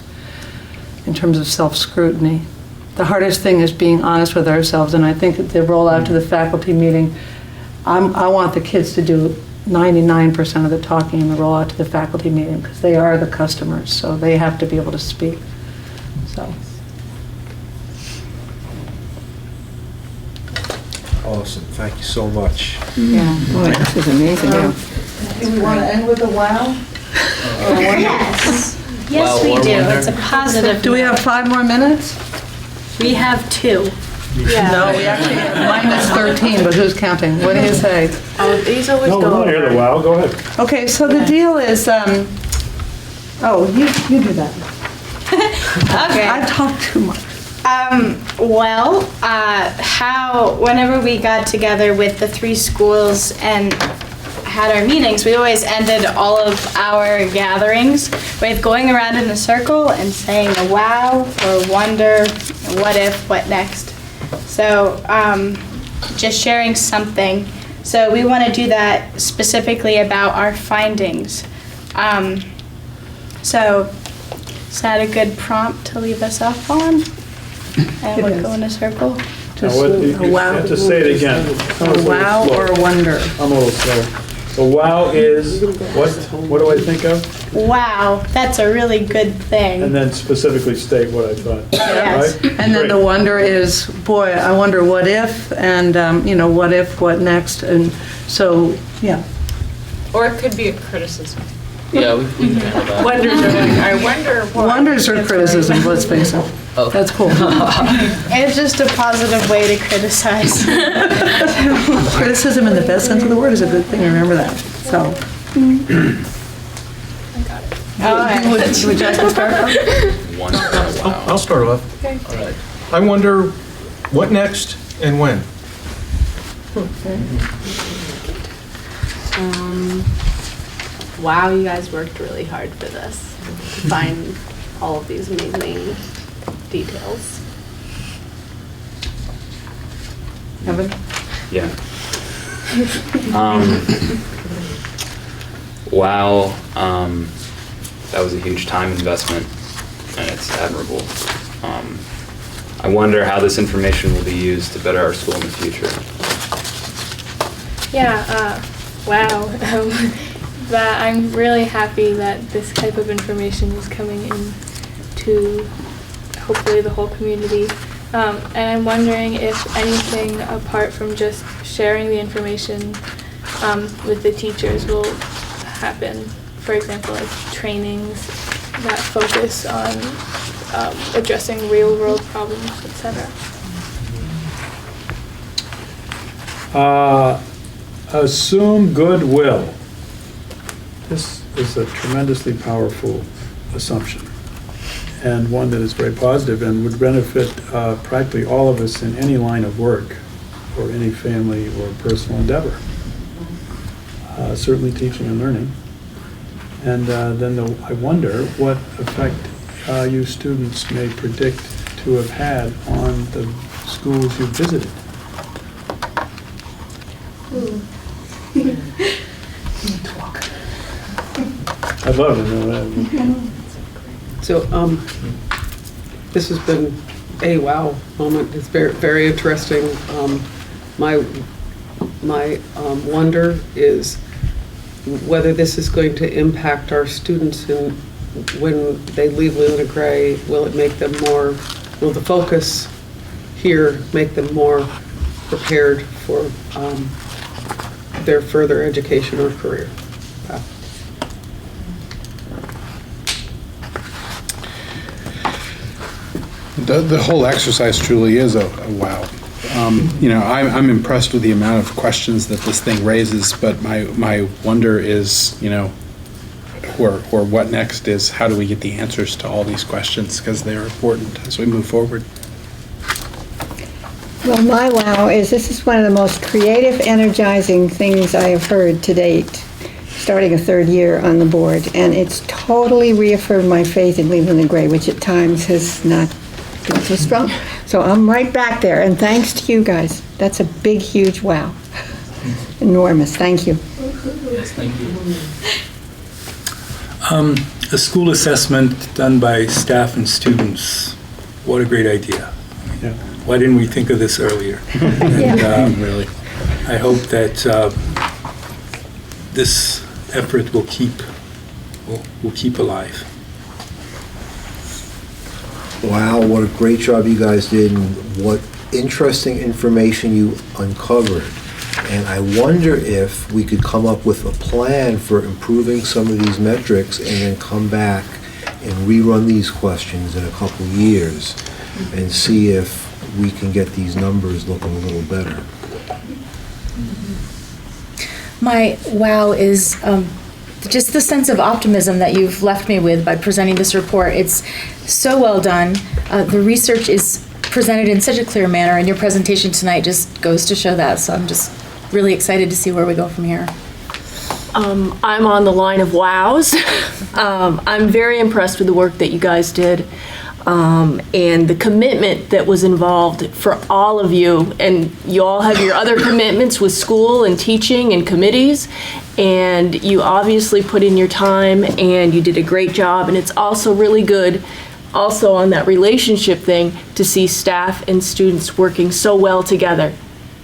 in terms of self-scrutiny. The hardest thing is being honest with ourselves, and I think the rollout to the faculty meeting, I want the kids to do 99% of the talking in the rollout to the faculty meeting, because they are the customers, so they have to be able to speak. So. Awesome, thank you so much. Yeah, boy, this is amazing. Do we want to end with a wow? Yes. Yes, Wow, we or do. wonder. It's a positive. Do we have 5 more minutes? We have 2. No, we actually have -13, but who's counting? What do you say? Oh, these always No, go we want to hear over. the wow, go ahead. Okay, so the deal is, you do that. Okay. I talk too much. Whenever we got together with the 3 schools and had our meetings, we always ended all of our gatherings with going around in a circle and saying a wow or wonder, what if, what next. So just sharing something. So we want to do that specifically about our findings. So is that a good prompt to leave us off on? And we'll go in a circle. Just a wow. Just say it again. A wow or a wonder. I'm a little slow. A wow is, what do I think of? Wow, that's a really good thing. And then specifically state what I thought. Yes. Right? And then the wonder is, boy, I wonder what if, and, what if, what next, and so, yeah. Or it could be a criticism. Yeah, we can handle that. Wonders are like, I wonder why. Wonders are criticism, let's face it. Oh. That's cool. It's just a positive way to criticize. Criticism in the best sense of the word is a good thing, remember that, so. Would you like to start? I'll start off. Okay. All right. I wonder what next and when? Wow, you guys worked really hard for this. To find all of these amazing details. Evan? Yeah. Wow, that was a huge time investment, and it's admirable. I wonder how this information will be used to better our school in the future. Yeah, wow. That I'm really happy that this type of information is coming in to hopefully the whole community. And I'm wondering if anything apart from just sharing the information with the teachers will happen. For example, like trainings that focus on addressing real-world problems, etc. Assume goodwill. This is a tremendously powerful assumption, and one that is very positive and would benefit practically all of us in any line of work or any family or personal endeavor. Certainly teaching and learning. And then I wonder what effect you students may predict to have had on the schools you visited. I'd love to know that. So, this has been a wow moment. It's very, very interesting. My wonder is whether this is going to impact our students when they leave Leland and Gray. Will it make them more, will the focus here make them more prepared for their further education or career path? The whole exercise truly is a wow. You know, I'm impressed with the amount of questions that this thing raises, but my wonder is, you know, or what next is, how do we get the answers to all these questions, because they're important as we move forward. Well, my wow is this is one of the most creative, energizing things I have heard to date, starting a third year on the board, and it's totally reaffirmed my faith in Leland and Gray, which at times has not been so strong. So I'm right back there, and thanks to you guys. That's a big, huge wow. Enormous. Thank you. Yes, thank you. A school assessment done by staff and students. What a great idea. Yeah. Why didn't we think of this earlier? And, really, I hope that this effort will keep alive. Wow, what a great job you guys did, and what interesting information you uncovered. And I wonder if we could come up with a plan for improving some of these metrics and then come back and rerun these questions in a couple years and see if we can get these numbers looking a little better. My wow is just the sense of optimism that you've left me with by presenting this report. It's so well done. The research is presented in such a clear manner, and your presentation tonight just goes to show that. So I'm just really excited to see where we go from here. I'm on the line of wows. I'm very impressed with the work that you guys did. And the commitment that was involved for all of you, and you all have your other commitments with school and teaching and committees, and you obviously put in your time and you did a great job. And it's also really good, also on that relationship thing, to see staff and students working so well together.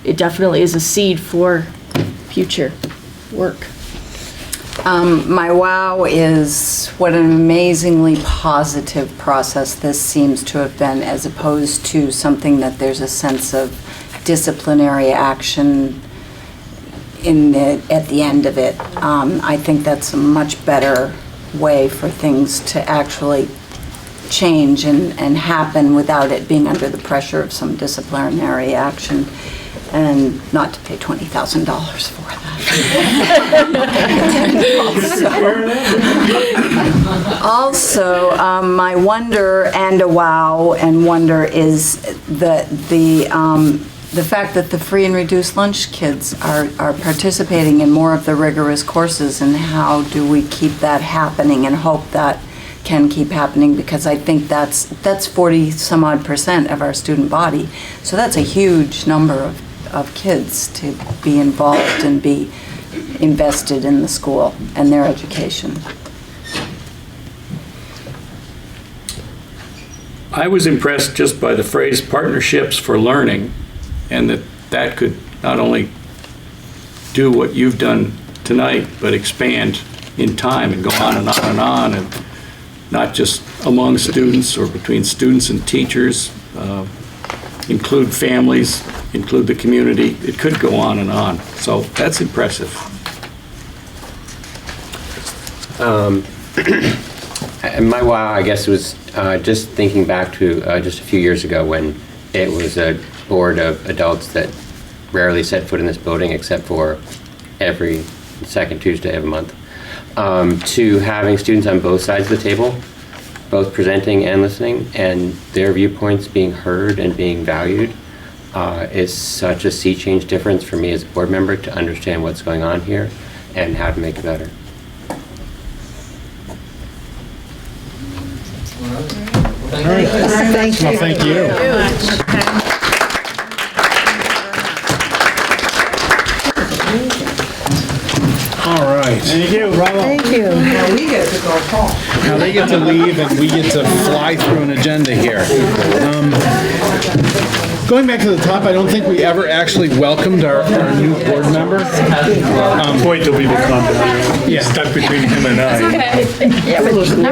It definitely is a seed for future work. My wow is what an amazingly positive process this seems to have been, as opposed to something that there's a sense of disciplinary action at the end of it. I think that's a much better way for things to actually change and happen without it being under the pressure of some disciplinary action, and not to pay $20,000 for that. Also, my wonder and a wow and wonder is the fact that the free and reduced lunch kids are participating in more of the rigorous courses, and how do we keep that happening and hope that can keep happening, because I think that's 40 some odd % of our student body. So that's a huge number of kids to be involved and be invested in the school and their education. I was impressed just by the phrase partnerships for learning, and that could not only do what you've done tonight, but expand in time and go on and on and on, and not just among students or between students and teachers, include families, include the community. It could go on and on. So that's impressive. And my wow, I guess, was just thinking back to just a few years ago when it was a board of adults that rarely set foot in this building except for every second Tuesday of a month, to having students on both sides of the table, both presenting and listening, and their viewpoints being heard and being valued, is such a sea change difference for me as a board member to understand what's going on here and how to make it better. All right. Thank you. Well, thank you. All right. Thank you. Bravo. Thank you. Now we get to go home. Now they get to leave and we get to fly through an agenda here. Going back to the top, I don't think we ever actually welcomed our new board member. Wait till people calm down. Yeah. Stuck between him and I. I'm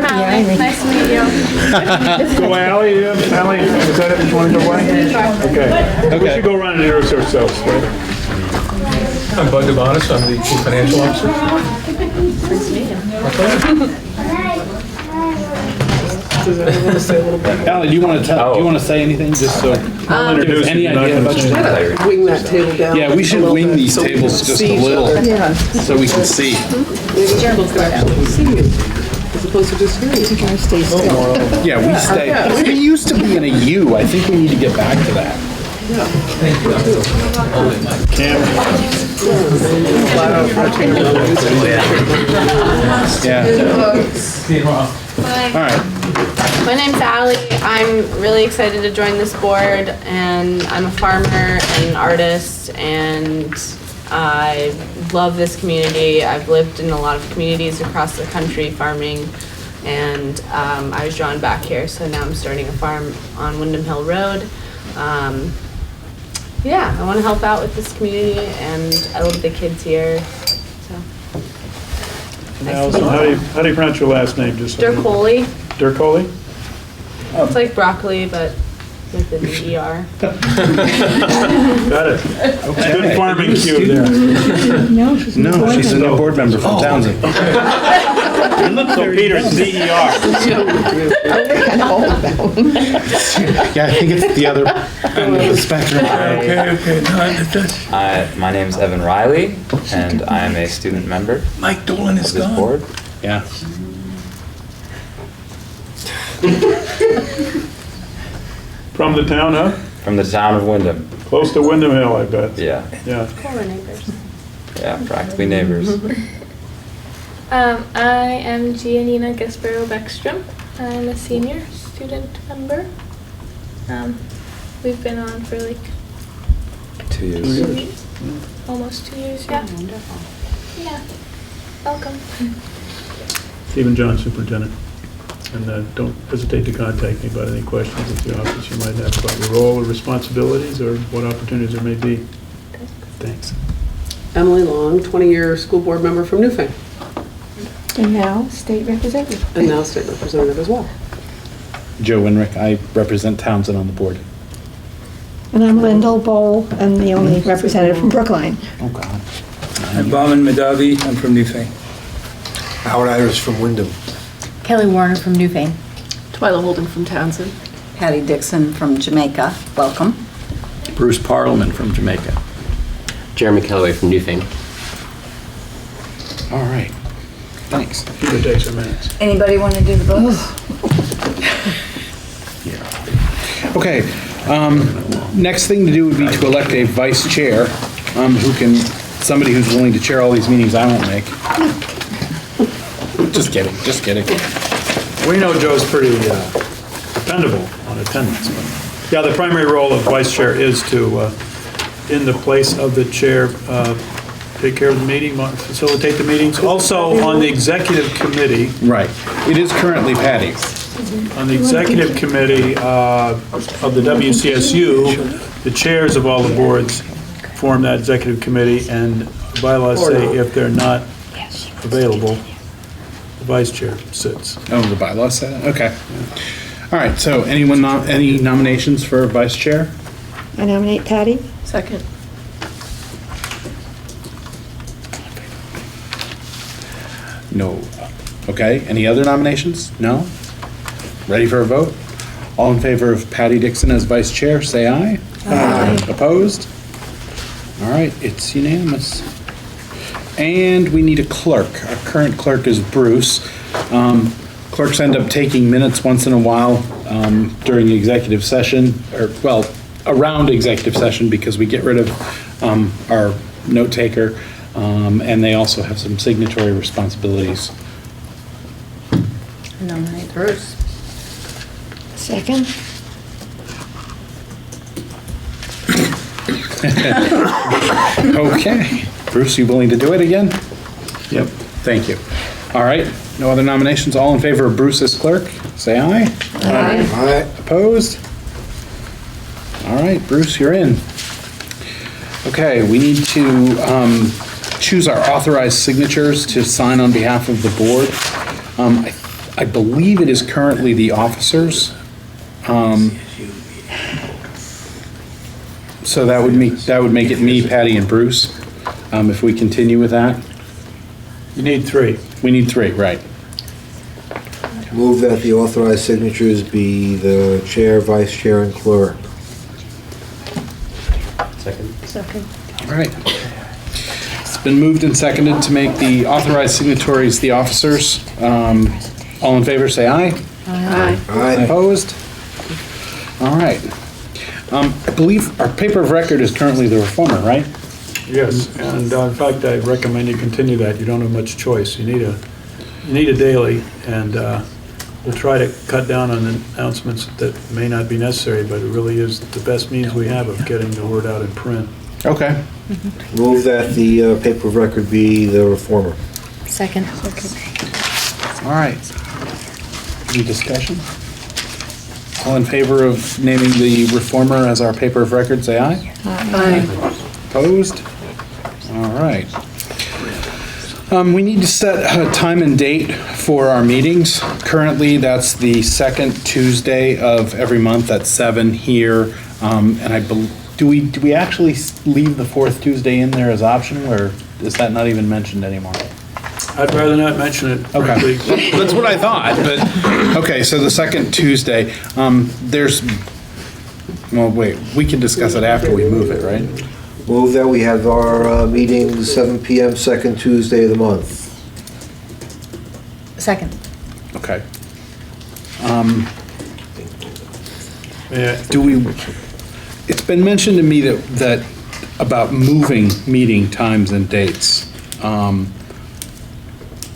Allie. Nice to meet you. Go Allie, Allie, is that it? You want to go away? Okay. We should go around and introduce ourselves, right? I'm Bud DeBonis, I'm the Chief Financial Officer. Allie, do you want to say anything just so give us any idea about your Wing that table down. Yeah, we should wing these tables just a little so we can see. Maybe people could actually see you as opposed to just hearing you. Yeah, we stay. We used to be in a U. I think we need to get back to that. All right. My name's Allie. I'm really excited to join this board, and I'm a farmer and an artist, and I love this community. I've lived in a lot of communities across the country farming, and I was drawn back here, so now I'm starting a farm on Windham Hill Road. Yeah, I want to help out with this community, and I love the kids here. So. Allison, how do you pronounce your last name? Just so Dirkoli. Dirkoli? It's like broccoli, but with an ER. Got it. Okay. Good farming cue there. No, she's a new board member from Townsend. So Peter's DER. Yeah, I think it's the other end of the spectrum. Okay. My name's Evan Riley, and I am a student member Mike Dolan of this board. Yeah. From the town, huh? From the town of Windham. Close to Windham Hill, I bet. Yeah. Yeah. We're neighbors. Yeah, practically neighbors. I am Giannina Gasparo Beckstrom. I'm a senior student member. We've been on for like 2 years. 2 years. Almost 2 years, yeah. Yeah. Welcome. Stephen John, Superintendent. And don't hesitate to contact me about any questions at the office you might have about your role or responsibilities or what opportunities there may be. Thanks. Emily Long, 20-year school board member from Newfane, And now, state representative. and now state representative as well. Joe Winrick, I represent Townsend on the board. And I'm Lyndall Bowl, I'm the only representative from Brookline. Oh, God. I'm Baman Madavi, I'm from Newfane. Howard Iris from Windham. Kelly Warner from Newfane. Twyla Holden from Townsend. Patty Dixon from Jamaica, welcome. Bruce Parliament from Jamaica. Jeremy Kellaway from Newfane. All right. Thanks. It takes a minute. Anybody want to do the books? Okay, next thing to do would be to elect a vice chair, somebody who's willing to chair all these meetings I won't make. Just kidding, just kidding. We know Joe's pretty dependable on attendance. But yeah, the primary role of vice chair is to in the place of the chair, take care of the meeting, facilitate the meetings. Also, on the executive committee. Right. It is currently Patty. On the executive committee of the WCSU, the chairs of all the boards form that executive committee, and bylaws say if they're not available, the vice chair sits. Oh, the bylaws say that? Okay. All right, so anyone, any nominations for vice chair? I nominate Patty. Second. No. Okay, any other nominations? No? Ready for a vote? All in favor of Patty Dixon as vice chair, say aye. Aye. Opposed? All right, it's unanimous. And we need a clerk. Our current clerk is Bruce. Clerks end up taking minutes once in a while during the executive session, or, well, around executive session, because we get rid of our note taker, and they also have some signatory responsibilities. Nominate Bruce. Second. Okay. Bruce, you willing to do it again? Yep. Thank you. All right, no other nominations. All in favor of Bruce as clerk, say aye. Aye. Aye. Opposed? All right, Bruce, you're in. Okay, we need to choose our authorized signatures to sign on behalf of the board. I believe it is currently the officers. So that would make it me, Patty, and Bruce, if we continue with that. You need 3. We need 3, right. Move that the authorized signatures be the chair, vice chair, and clerk. Second. Second. All right. It's been moved and seconded to make the authorized signatories the officers. All in favor, say aye. Aye. Aye. Opposed? All right. I believe our paper of record is currently the reformer, right? Yes, and in fact, I recommend you continue that. You don't have much choice. You need a daily, and we'll try to cut down on announcements that may not be necessary, but it really is the best means we have of getting the word out in print. Okay. Move that the paper of record be the reformer. Second. All right. Any discussion? All in favor of naming the reformer as our paper of record, say aye. Aye. Opposed? All right. We need to set a time and date for our meetings. Currently, that's the second Tuesday of every month at 7 here. And do we actually leave the fourth Tuesday in there as optional, or is that not even mentioned anymore? I'd rather not mention it, frankly. Okay, that's what I thought, but, okay, so the second Tuesday, well, wait, we can discuss it after we move it, right? Move that we have our meeting 7 PM, second Tuesday of the month. Second. Okay. It's been mentioned to me that about moving meeting times and dates.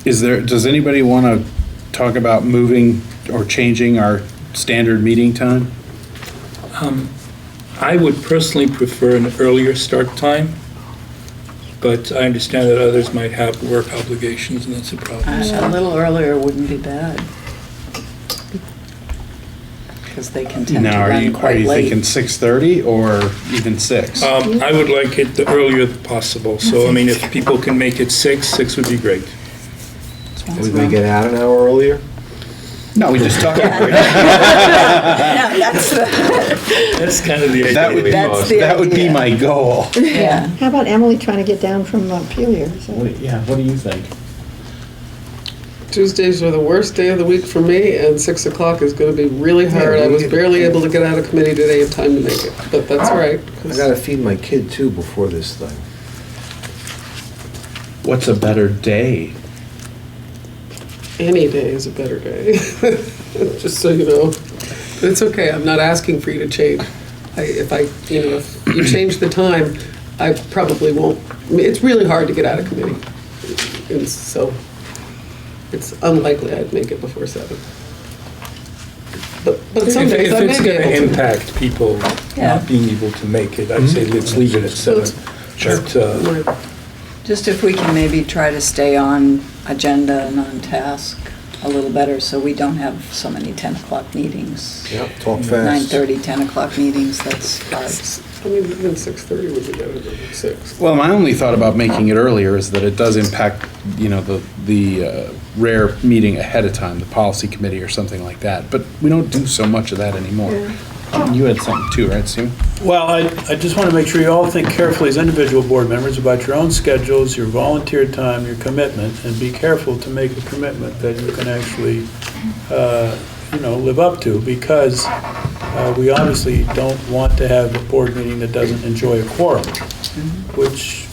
Does anybody want to talk about moving or changing our standard meeting time? I would personally prefer an earlier start time, but I understand that others might have work obligations, and that's a problem. A little earlier wouldn't be bad. Because they can tend to Now, run are quite you late. thinking 6:30 or even 6? I would like it the earlier possible, so I mean, if people can make it 6 would be great. We may get out an hour earlier? No, we just talked. That's kind of the idea. That would be my goal. Yeah. How about Emily trying to get down from Montpelier? Yeah, what do you think? Tuesdays are the worst day of the week for me, and 6 o'clock is going to be really hard. I was barely able to get out of committee today in time to make it, but that's all right. I gotta feed my kid too before this thing. What's a better day? Any day is a better day, just so you know. But it's okay, I'm not asking for you to change. If you change the time, I probably won't. I mean, it's really hard to get out of committee, and so it's unlikely I'd make it before 7. But But some If days I it's may be going to able to. impact people Yeah. not being able to make it, I'd say let's leave it at 7. But, Just if we can maybe try to stay on agenda and on task a little better, so we don't have so many 10 o'clock meetings. Yep, talk fast. 9:30, 10 o'clock meetings, that's hard. I mean, even 6:30 would be better than 6. Well, my only thought about making it earlier is that it does impact, the rare meeting ahead of time, the policy committee or something like that. But we don't do so much of that anymore. You had something too, right, Steve? well, I just want to make sure you all think carefully as individual board members about your own schedules, your volunteer time, your commitment, and be careful to make a commitment that you can actually, live up to, because we obviously don't want to have a board meeting that doesn't enjoy a quorum, which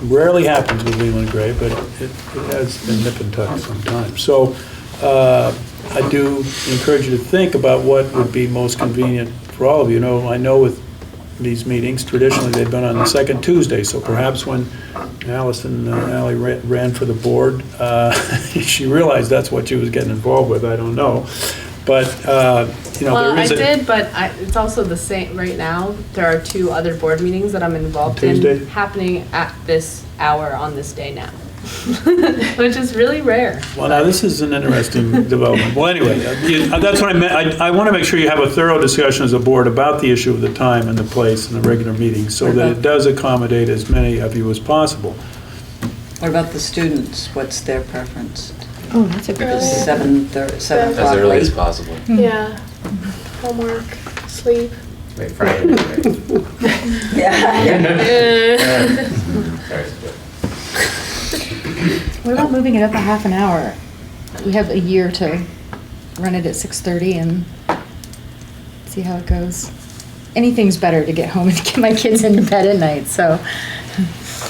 rarely happens with Leland Gray, but it has been nip and tuck sometimes. So I do encourage you to think about what would be most convenient for all of you. I know with these meetings, traditionally they've been on the second Tuesday, so perhaps when Allison Alley ran for the board, she realized that's what she was getting involved with, I don't know. But, Well, there I is a... did, but it's also the same, right now, there are 2 other board meetings that I'm involved Tuesday? in happening at this hour on this day now, which is really rare. Well, now, this is an interesting development. Well, anyway, that's what I meant. I want to make sure you have a thorough discussion as a board about the issue of the time and the place and the regular meetings, so that it does accommodate as many of you as possible. What about the students? What's their preference? Oh, that's a good Earlier. 7 o'clock As early as late? possible. Yeah, homework, sleep. Wait, Friday night, right? Sorry. What about moving it up a half an hour? We have a year to run it at 6:30 and see how it goes. Anything's better to get home and get my kids into bed at night, so.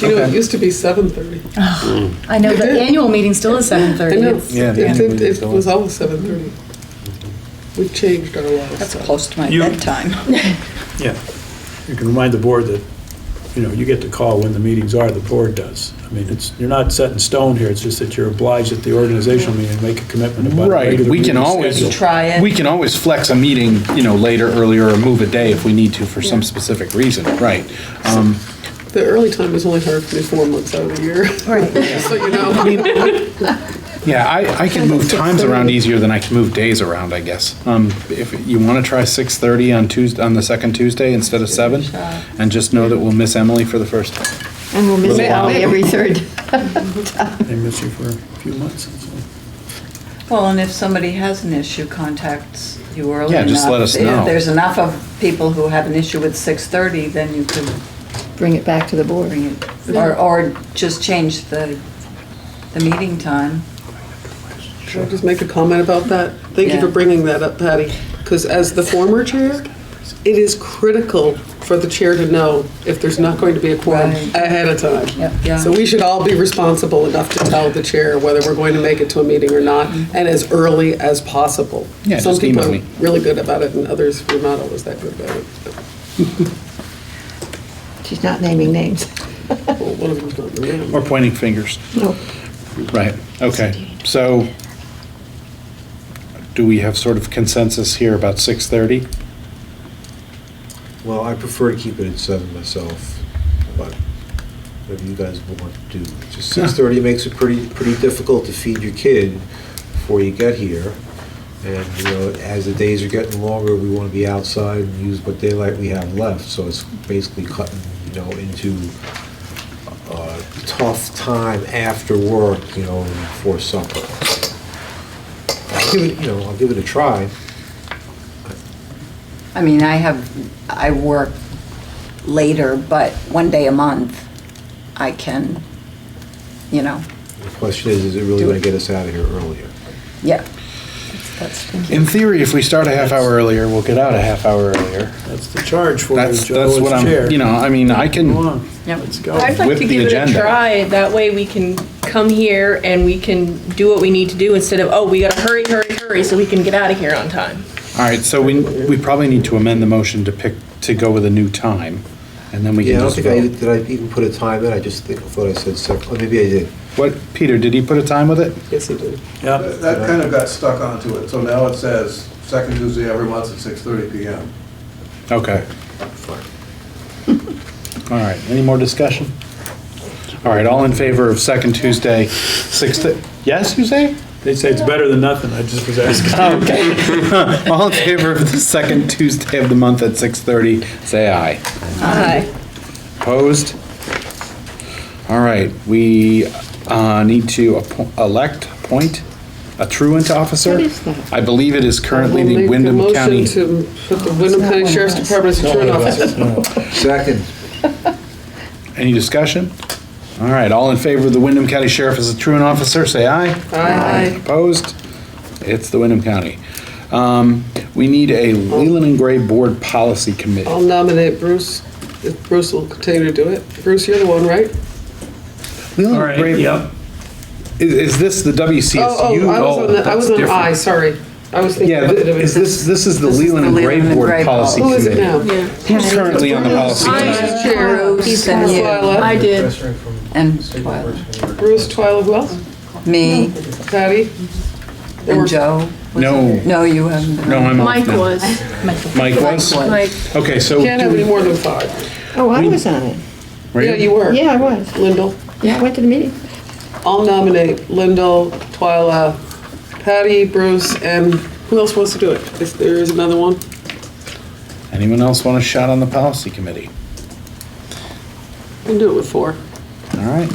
It used to be 7:30. I know, the annual meeting still is 7:30. I know. It's- It was always 7:30. We've changed our lives. That's close to my You- bedtime. Yeah. You can remind the board that, you get to call when the meetings are, the board does. I mean, you're not set in stone here, it's just that you're obliged at the organizational meeting to make a commitment about. Right, regular we can meeting always. schedule. Try it. We can always flex a meeting, later, earlier, or move a day if we need to for some specific reason, right? The early time is only hard for me 4 months out of the year. Right. So, you know. Yeah, I can move times around easier than I can move days around, I guess. If you want to try 6:30 on Tuesday, on the second Tuesday instead of 7, and just know that we'll miss Emily for the first time. And we'll miss Little while. Emily every third. They miss you for a few months. Well, and if somebody has an issue, contact you early enough. Yeah, just let us know. If there's enough of people who have an issue with 6:30, then you could Bring it back to the board. or just change the meeting time. Can I just make a comment about that? Thank you for bringing that up, Patty. Because as the former chair, it is critical for the chair to know if there's not going to be a quorum ahead of time. Yeah. So we should all be responsible enough to tell the chair whether we're going to make it to a meeting or not, and as early as possible. Yeah, Some just people email are me. really good about it, and others are not always that good about it. But, She's not naming names. well, one of them's not the man. Or pointing fingers. No. Right, okay. So, do we have sort of consensus here about 6:30? Well, I prefer to keep it at 7 myself, but whatever you guys want to do. Just 6:30 makes it pretty difficult to feed your kid before you get here. And, as the days are getting longer, we want to be outside and use what daylight we have left. So it's basically cutting, into a tough time after work, before supper. I'll give it a try. I mean, I work later, but one day a month, I can, The question is it really going to get us out of here earlier? yeah. In theory, if we start a half hour earlier, we'll get out a half hour earlier. That's the charge for you, That's Joe, what as I'm, chair. I can, Go on. Yep. Let's go. I'd like With to the give it a agenda. try, that way we can come here and we can do what we need to do instead of, we gotta hurry, so we can get out of here on time. all right, so we probably need to amend the motion to go with a new time, and then we Yeah, I can don't just think vote. did I even put a time in? I thought I said 7. Oh, maybe I did. What, Peter, did he put a time with it? Yes, he did. Yeah. That kind of got stuck onto it, so now it says second Tuesday every month at 6:30 PM. Okay. All right, any more discussion? All right, all in favor of second Tuesday, 6, yes, you say? They say it's better than nothing, I just was asking. Okay. All in favor of the second Tuesday of the month at 6:30, say aye. Aye. Opposed? All right, we need to appoint a truant officer. What is that? I believe it is currently We'll the make a Wyndham motion County. to put the Wyndham County Sheriff's Department as a truant officer. Second. Any discussion? All right, all in favor of the Wyndham County Sheriff as a truant officer, say aye. Aye. Opposed? It's the Wyndham County. We need a Leland and Gray Board Policy Committee. I'll nominate Bruce, if Bruce will continue to do it. Bruce, you're the one, right? Leland and Gray. Yep. Is this the WCSU? I was on I, sorry. I was thinking. Yeah, is this is the Leland and Gray Board Policy Who is it Committee. now? Who's currently on the policy committee? Chair. Bruce and you. Twyla. I did. And Twyla. Bruce, Twyla, who else? Me. Patty? And Joe. No. No, you haven't. No, I'm off Mike now. was. Mike was? Mike. Okay, so. Can't have any more than 5. Oh, I was on it. Were Yeah, you were. Yeah, I was. Lyndall. Yeah, I went to the meeting. I'll nominate Lyndall, Twyla, Patty, Bruce, and who else wants to do it? If there is another one? Anyone else want a shot on the policy committee? We can do it with 4. All right.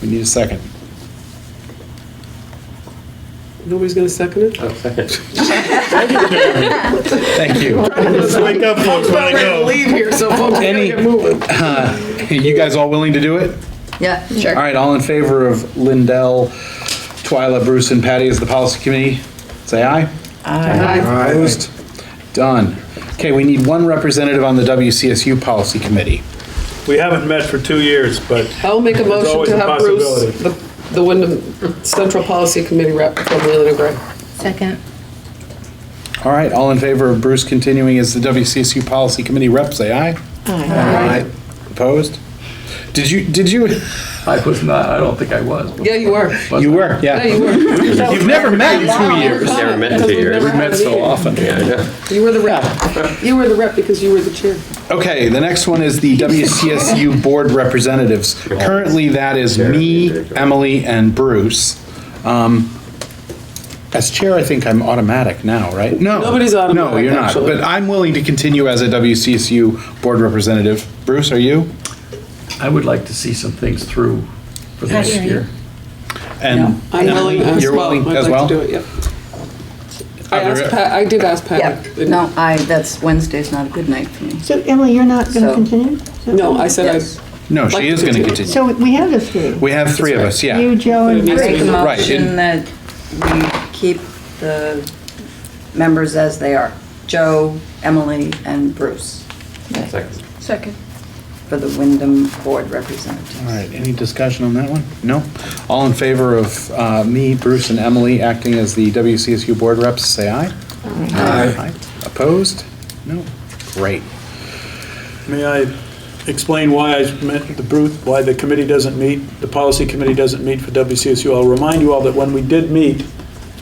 We need a second. Nobody's gonna second it? Oh, second. Thank you. Wake up, folks, when I go. Leave here, so folks gotta Any- get moving. You guys all willing to do it? Yeah, sure. All right, all in favor of Lindell, Twyla, Bruce, and Patty as the policy committee, say aye. Aye. Opposed? Done. Okay, we need one representative on the WCSU policy committee. We haven't met for 2 years, but I'll make a there's motion always to a have Bruce, possibility. the Wyndham Central Policy Committee rep from Leland and Gray. Second. All right, all in favor of Bruce continuing as the WCSU policy committee rep, say aye. Aye. Opposed? Did you? I was not, I don't think I was. Yeah, you were. You were, yeah. Yeah, you were. You've never met in 2 years. Never met in 2 years. We've met so often. Yeah, I know. You were the rep. You were the rep because you were the chair. Okay, the next one is the WCSU board representatives. Currently, that is me, Emily, and Bruce. As chair, I think I'm automatic now, right? No. Nobody's automatic, No, you're not. actually. But I'm willing to continue as a WCSU board representative. Bruce, are you? I would like to see some things through for the next year. And I'm willing as you're well. willing I'd as like well? to do it, yep. I did ask Patty. Yeah, no, that's, Wednesday's not a good night for me. So Emily, you're not going to So- continue? No, I said Yes. No, Like she is to going to continue. continue. So we have the 3. We have 3 of us, yeah. You, Joe, and It I make a Right, motion and- that we keep the members as they are. Joe, Emily, and Bruce Second. Second. For the Wyndham Board representatives. All right, any discussion on that one? No? All in favor of me, Bruce, and Emily acting as the WCSU board reps, say aye. Aye. Opposed? No? Great. May I explain why I meant why the committee doesn't meet, the policy committee doesn't meet for WCSU? I'll remind you all that when we did meet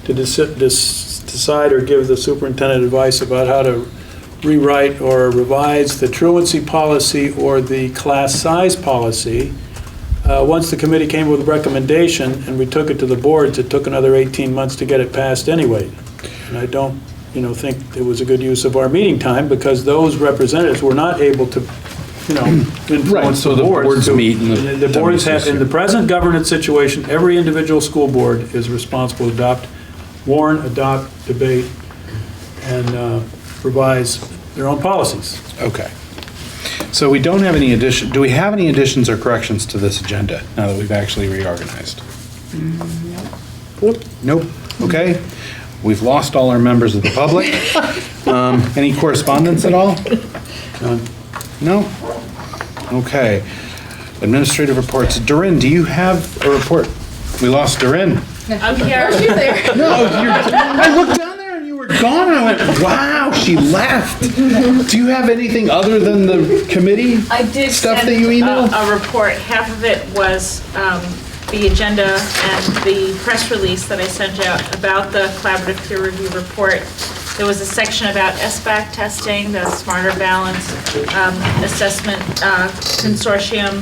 to decide or give the superintendent advice about how to rewrite or revise the truancy policy or the class size policy, once the committee came with a recommendation and we took it to the boards, it took another 18 months to get it passed anyway. And I don't, think it was a good use of our meeting time because those representatives were not able to, Right, influence so the the boards. boards to- meet in the The boards have, in the WCSU. present governance situation, every individual school board is responsible to warn, adopt, debate, and revise their own policies. Okay. So we don't have any do we have any additions or corrections to this agenda now that we've actually reorganized? Nope. Okay. We've lost all our members of the public. Any correspondence at all? No? Okay. Administrative reports. Doreen, do you have a report? We lost Doreen. I'm here. She's there. No, I looked down there and you were gone. I went, wow, she left. Do you have anything other than the committee I did stuff send that you emailed? a report. Half of it was the agenda and the press release that I sent out about the collaborative peer review report, there was a section about SBAC testing, the Smarter Balance Assessment Consortium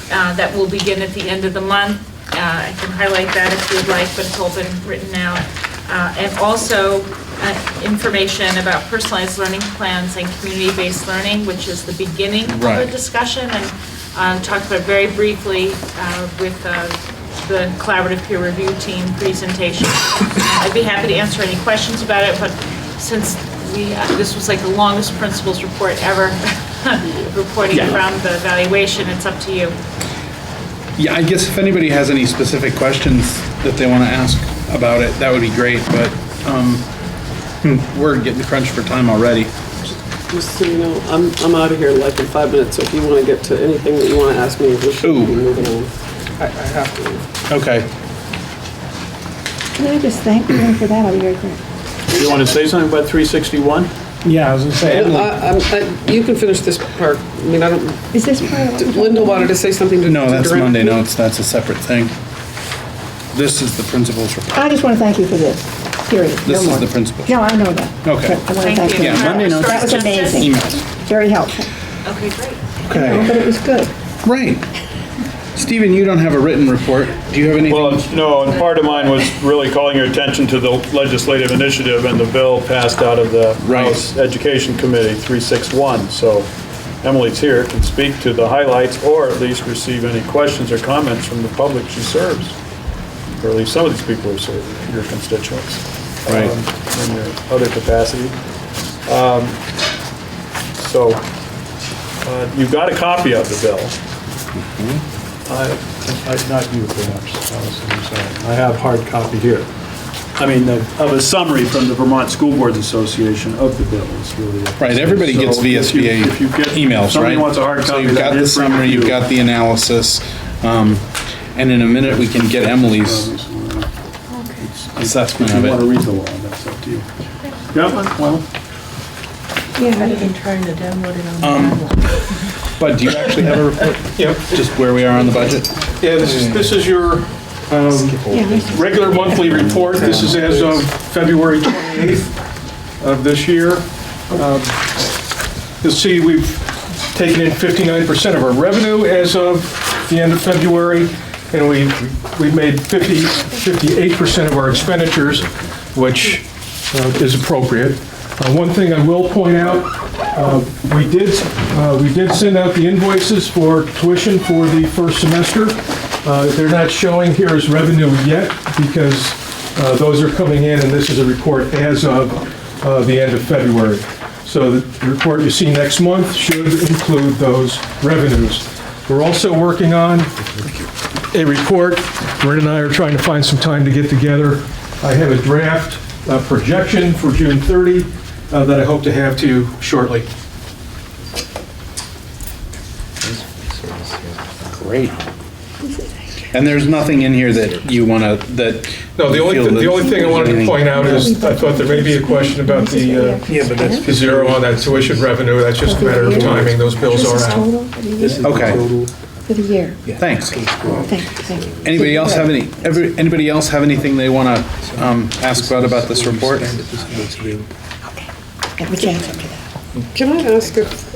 that will begin at the end of the month. I can highlight that if you would like, but it's all been written out. And also information about personalized learning plans and community-based learning, which is the beginning of Right. the discussion, and talked about very briefly with the collaborative peer review team presentation. I'd be happy to answer any questions about it, but since this was like the longest principals report ever, reporting from the evaluation, it's up to you. Yeah, I guess if anybody has any specific questions that they want to ask about it, that would be great, but we're getting crunched for time already. Just so you know, I'm out of here like in 5 minutes, so if you want to get to anything that you want to ask me, we should be moving on. I have to. Okay. Can I just thank you for that? I'll be very quick. You want to say something about 361? Yeah, I was going to say, You can finish this part. I mean, I don't. Is this part of Linda wanted to say something to. No, that's Duran? Monday notes, that's a separate thing. This is the principal's report. I just want to thank you for this, period. This No is more. the principal. No, I know that. Okay. But I want to thank you. Yeah, Monday notes. That was amazing. Emails. Very helpful. Okay, great. Okay. But it was good. Right. Stephen, you don't have a written report. Do you have anything? Well, no, and part of mine was really calling your attention to the legislative initiative and the bill passed out of the House Education Committee, 361. So Emily's here, can speak to the highlights or at least receive any questions or comments from the public she serves. Or at least some of these people who serve your constituents. Right. In your other capacity. You've got a copy of the bill. Not you, perhaps, Allison, I'm sorry. I have hard copy here. I mean, of a summary from the Vermont School Boards Association of the bill is really. Right, everybody gets So if you- VSBA if you get- emails, right? Somebody wants a hard So copy. you've got that the is for summary, you've review. got the analysis, and in a minute, we can get Emily's assessment of If you want to it. read the law, that's up to you. Yeah, well. Yeah, I've been trying to download it on the But do you actually have a report? Yep. Just where we are on the budget? Yeah, this is your regular monthly report. This is as of February 28th of this year. You'll see we've taken in 59% of our revenue as of the end of February, and we've made 58% of our expenditures, which is appropriate. One thing I will point out, we did send out the invoices for tuition for the first semester. They're not showing here as revenue yet because those are coming in, and this is a report as of the end of February. So the report you see next month should include those revenues. We're also working on a report. Brent and I are trying to find some time to get together. I have a draft projection for June 30 that I hope to have to you shortly. Great. And there's nothing in here that you want to, that. No, the only thing I wanted to point out is, I thought there may be a question about the the zero on that tuition revenue. That's just a matter of timing. Those bills are out. Okay, For the year. thanks. Thank you. Anybody else have anybody else have anything they want to ask about this report? Which answer to that? Can I ask if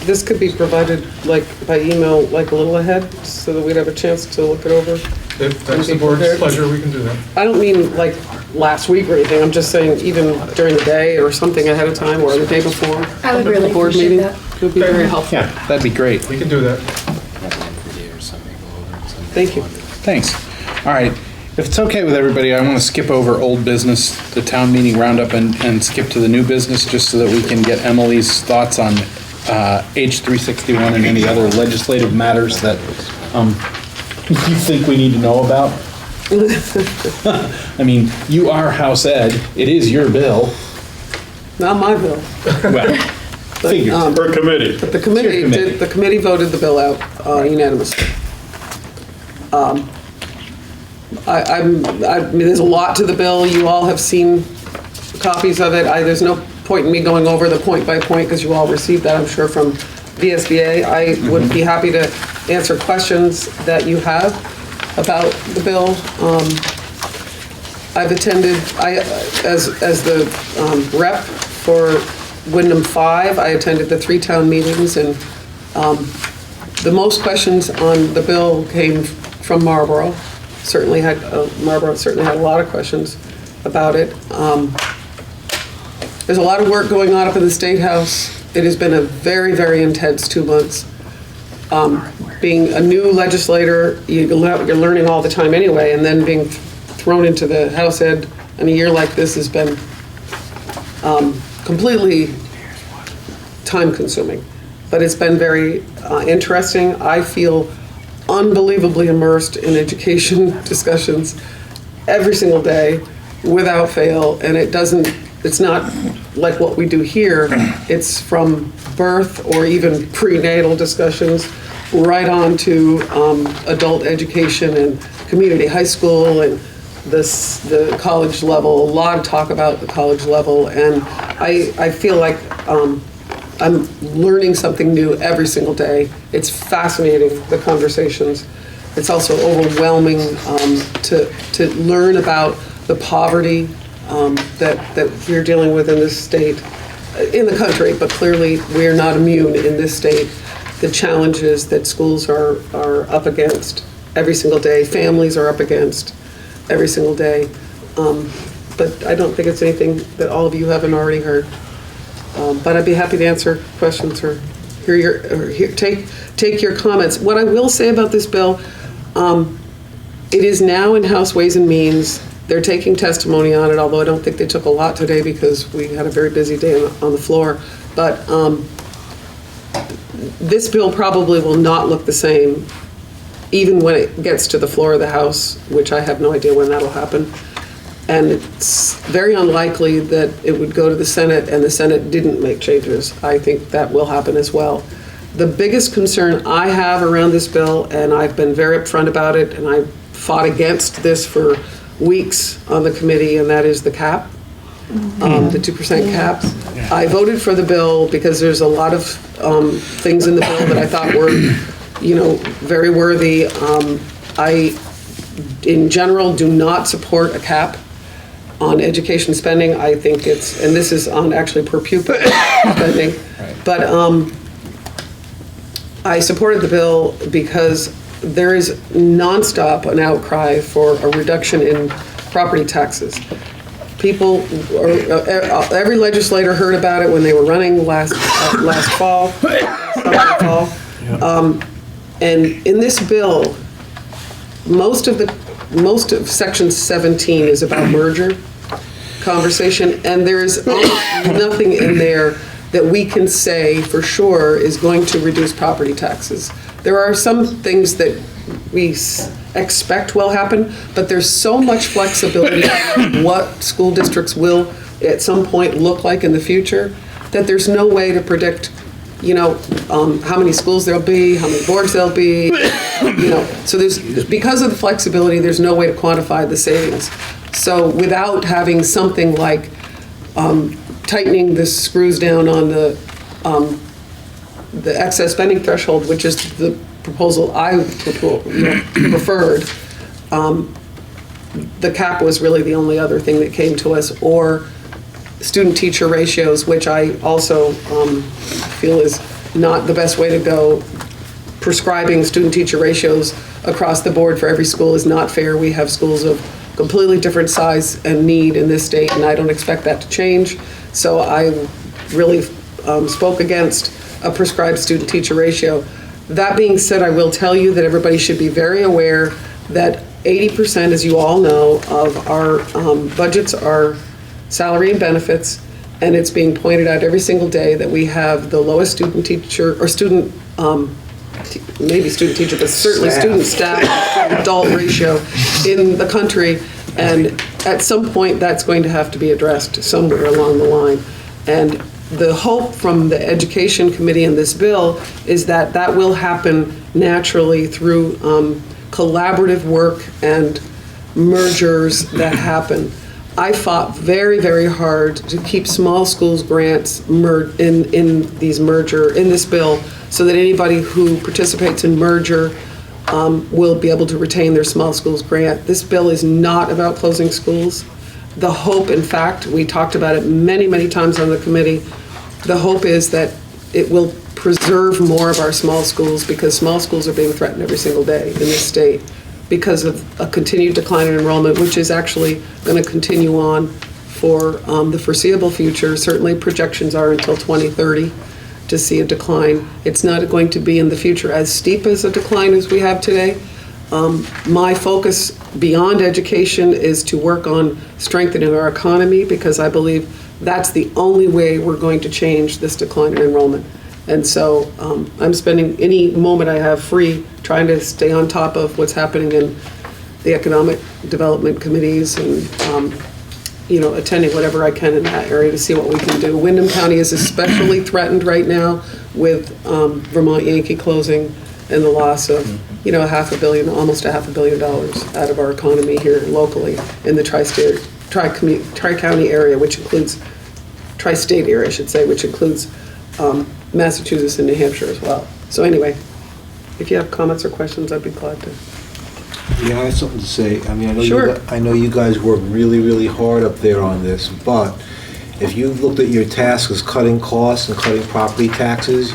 this could be provided like by email, like a little ahead, so that we'd have a chance to look it over? If that's the board's pleasure, we can do that. I don't mean like last week or anything, I'm just saying even during the day or something ahead of time or the day before. I would the really board appreciate meeting. that. It would be very helpful. Yeah, that'd be great. We can do that. Thank you. Thanks. All right. If it's okay with everybody, I want to skip over old business, the town meeting roundup, and skip to the new business, just so that we can get Emily's thoughts on H361 and any other legislative matters that you think we need to know about. I mean, you are House Ed. It is your bill. Not my bill. Well, figure. Per committee. But the committee did, the committee voted the bill out unanimously. I mean, there's a lot to the bill. You all have seen copies of it. There's no point in me going over the point by point because you all received that, I'm sure, from VSBA. I would be happy to answer questions that you have. about the bill. I've attended, as the rep for Wyndham 5, I attended the 3 town meetings, and the most questions on the bill came from Marlboro. Marlboro certainly had a lot of questions about it. There's a lot of work going on up in the State House. It has been a very, very intense 2 months. Being a new legislator, you're learning all the time anyway, and then being thrown into the House Ed in a year like this has been completely time-consuming. But it's been very interesting. I feel unbelievably immersed in education discussions every single day, without fail, and it's not like what we do here. It's from birth or even prenatal discussions right on to adult education and community high school and the college level. A lot of talk about the college level, and I feel like I'm learning something new every single day. It's fascinating, the conversations. It's also overwhelming to learn about the poverty that we're dealing with in this state, in the country, but clearly we're not immune in this state. The challenges that schools are up against every single day, families are up against every single day. But I don't think it's anything that all of you haven't already heard. But I'd be happy to answer questions or take your comments. What I will say about this bill, it is now in House Ways and Means. They're taking testimony on it, although I don't think they took a lot today because we had a very busy day on the floor. But this bill probably will not look the same even when it gets to the floor of the House, which I have no idea when that'll happen. And it's very unlikely that it would go to the Senate and the Senate didn't make changes. I think that will happen as well. The biggest concern I have around this bill, and I've been very upfront about it, and I fought against this for weeks on the committee, and that is the cap, the 2% cap. I voted for the bill because there's a lot of things in the bill that I thought were, very worthy. I, in general, do not support a cap on education spending. I think and this is on actually per pupil spending, but I supported the bill because there is nonstop an outcry for a reduction in property taxes. Every legislator heard about it when they were running last fall. And in this bill, most of Section 17 is about merger conversation, and there's nothing in there that we can say for sure is going to reduce property taxes. There are some things that we expect will happen, but there's so much flexibility in what school districts will at some point look like in the future that there's no way to predict, how many schools there'll be, how many boards there'll be, So because of the flexibility, there's no way to quantify the savings. So without having something like tightening the screws down on the excess spending threshold, which is the proposal I preferred, the cap was really the only other thing that came to us, or student-teacher ratios, which I also feel is not the best way to go. Prescribing student-teacher ratios across the board for every school is not fair. We have schools of completely different size and need in this state, and I don't expect that to change. So I really spoke against a prescribed student-teacher ratio. That being said, I will tell you that everybody should be very aware that 80%, as you all know, of our budgets are salary and benefits, and it's being pointed out every single day that we have the lowest student-teacher, or student, maybe student-teacher, but certainly student-staff, adult ratio in the country, and at some point that's going to have to be addressed somewhere along the line. And the hope from the Education Committee in this bill is that that will happen naturally through collaborative work and mergers that happen. I fought very, very hard to keep small schools grants in this bill, so that anybody who participates in merger will be able to retain their small schools grant. This bill is not about closing schools. The hope, in fact, we talked about it many, many times on the committee, the hope is that it will preserve more of our small schools, because small schools are being threatened every single day in this state because of a continued decline in enrollment, which is actually going to continue on for the foreseeable future. Certainly projections are until 2030 to see a decline. It's not going to be in the future as steep as a decline as we have today. My focus beyond education is to work on strengthening our economy, because I believe that's the only way we're going to change this decline in enrollment. And so I'm spending any moment I have free trying to stay on top of what's happening in the economic development committees and attending whatever I can in that area to see what we can do. Windham County is especially threatened right now with Vermont Yankee closing and the loss of almost $500 million out of our economy here locally in the tri-county area, which includes tri-state area, I should say, which includes Massachusetts and New Hampshire as well. So anyway, if you have comments or questions, I'd be glad to. Yeah, I have something to say. I mean, Sure. I know you guys work really, really hard up there on this, but if you looked at your task as cutting costs and cutting property taxes,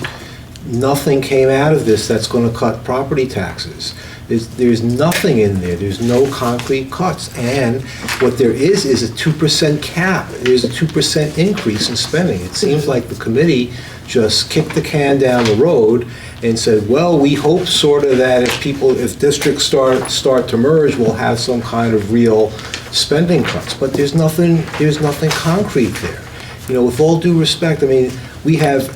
nothing came out of this that's going to cut property taxes. There's nothing in there. There's no concrete cuts. And what there is a 2% cap. There's a 2% increase in spending. It seems like the committee just kicked the can down the road and said, well, we hope sort of that if districts start to merge, we'll have some kind of real spending cuts. But there's nothing concrete there. With all due respect, I mean, we have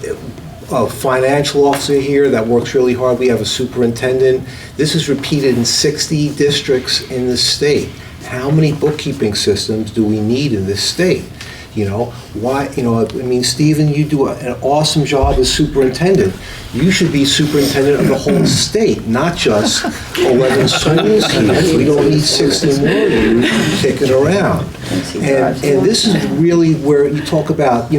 a financial officer here that works really hard. We have a superintendent. This is repeated in 60 districts in the state. How many bookkeeping systems do we need in this state? Why, I mean, Stephen, you do an awesome job as superintendent. You should be superintendent of the whole state, not just 11 schools here. We don't need 60 more of you kicking around. And this is really where you talk about,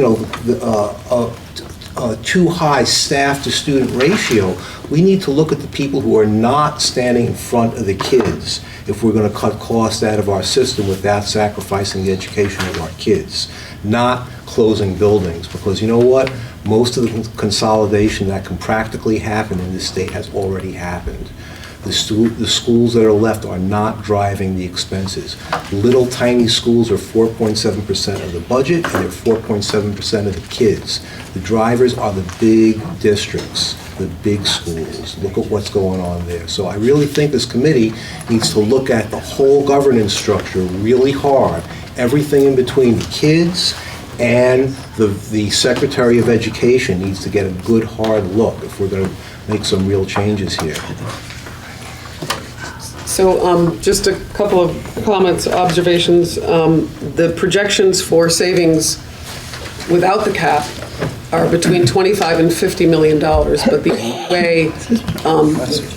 too high staff to student ratio. We need to look at the people who are not standing in front of the kids if we're going to cut costs out of our system without sacrificing the education of our kids, not closing buildings. Because you know what? Most of the consolidation that can practically happen in this state has already happened. The schools that are left are not driving the expenses. Little tiny schools are 4.7% of the budget, and they're 4.7% of the kids. The drivers are the big districts, the big schools. Look at what's going on there. So I really think this committee needs to look at the whole governance structure really hard, everything in between the kids and the Secretary of Education needs to get a good hard look if we're going to make some real changes here. So just a couple of comments, observations. The projections for savings without the cap are between $25 and $50 million, but the way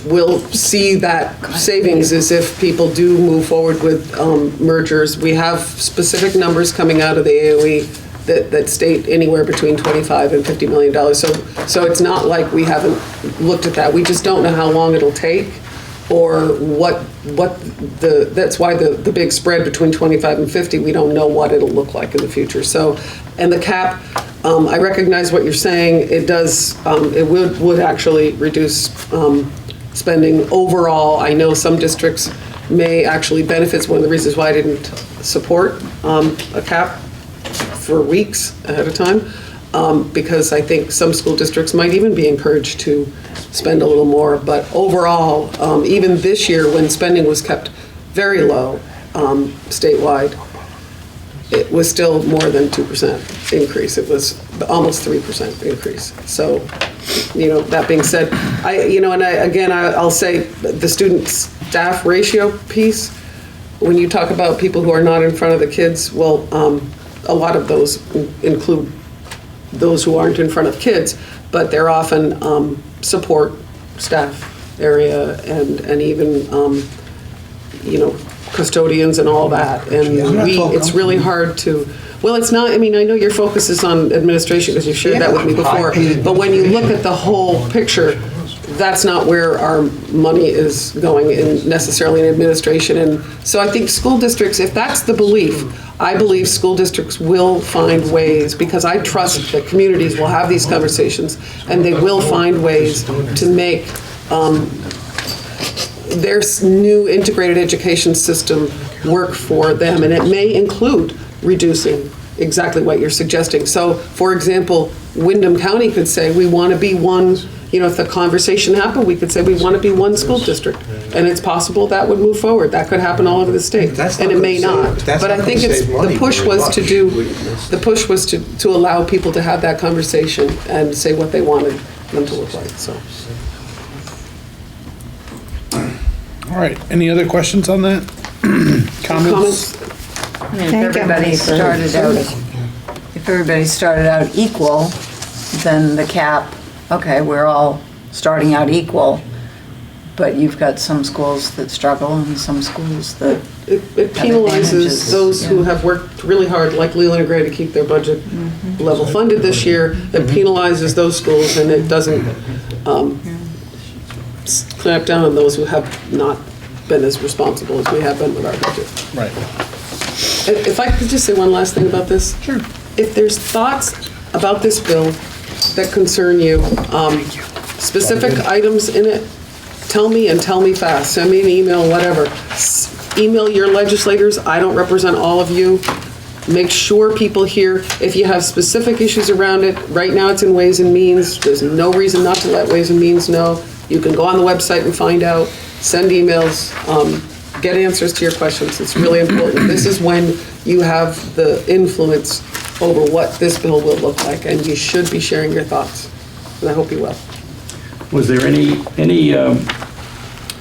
we'll see that savings is if people do move forward with mergers. We have specific numbers coming out of the AOE that state anywhere between $25 and $50 million. So it's not like we haven't looked at that. We just don't know how long it'll take, or that's why the big spread between 25 and 50, we don't know what it'll look like in the future. So, and the cap, I recognize what you're saying. It does, it would actually reduce spending overall. I know some districts may actually benefit. It's one of the reasons why I didn't support a cap for weeks ahead of time, because I think some school districts might even be encouraged to spend a little more. But overall, even this year when spending was kept very low statewide, it was still more than 2% increase. It was almost 3% increase. So, that being said, I'll say the student staff ratio piece, when you talk about people who are not in front of the kids, well, a lot of those include those who aren't in front of kids, but they're often support staff area and even custodians and all that. And it's really hard to, well, it's not, I mean, I know your focus is on administration because you shared that with me before, but when you look at the whole picture, that's not where our money is going in necessarily in administration. And so I think school districts, if that's the belief, I believe school districts will find ways, because I trust that communities will have these conversations and they will find ways to make their new integrated education system work for them. And it may include reducing exactly what you're suggesting. So, for example, Wyndham County could say, we want to be one, if the conversation happened, we could say we want to be one school district. And it's possible that would move forward. That could happen all over the state. And it may not. But I think the push was to allow people to have that conversation and say what they wanted them to look like, so. All right, any other questions on that? Comments? I mean, if everybody started out equal, then the cap, okay, we're all starting out equal, but you've got some schools that struggle and some schools that It penalizes those who have worked really hard, like Leland and Gray, to keep their budget level funded this year. It penalizes those schools, and it doesn't clamp down on those who have not been as responsible as we have been with our budget. Right. If I could just say one last thing about this. Sure. If there's thoughts about this bill that concern you, specific items in it, tell me and tell me fast. Send me an email, whatever. Email your legislators. I don't represent all of you. Make sure people hear. If you have specific issues around it, right now it's in Ways and Means. There's no reason not to let Ways and Means know. You can go on the website and find out. Send emails. Get answers to your questions. It's really important. This is when you have the influence over what this bill will look like, and you should be sharing your thoughts. And I hope you will. Was there any,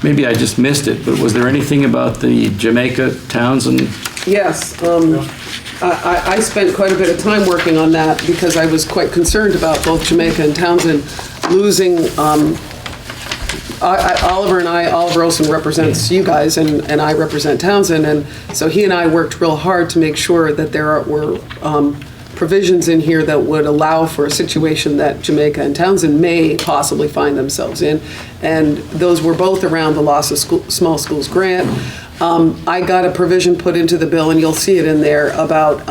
maybe I just missed it, but was there anything about the Jamaica Townsend? Yes, I spent quite a bit of time working on that because I was quite concerned about both Jamaica and Townsend losing. Oliver Olson represents you guys, and I represent Townsend, and so he and I worked real hard to make sure that there were provisions in here that would allow for a situation that Jamaica and Townsend may possibly find themselves in, and those were both around the loss of small schools grant. I got a provision put into the bill, and you'll see it in there, about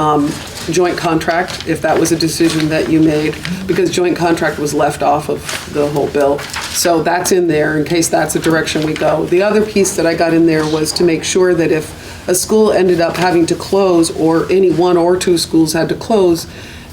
joint contract, if that was a decision that you made, because joint contract was left off of the whole bill. So that's in there in case that's the direction we go. The other piece that I got in there was to make sure that if a school ended up having to close, or any one or two schools had to close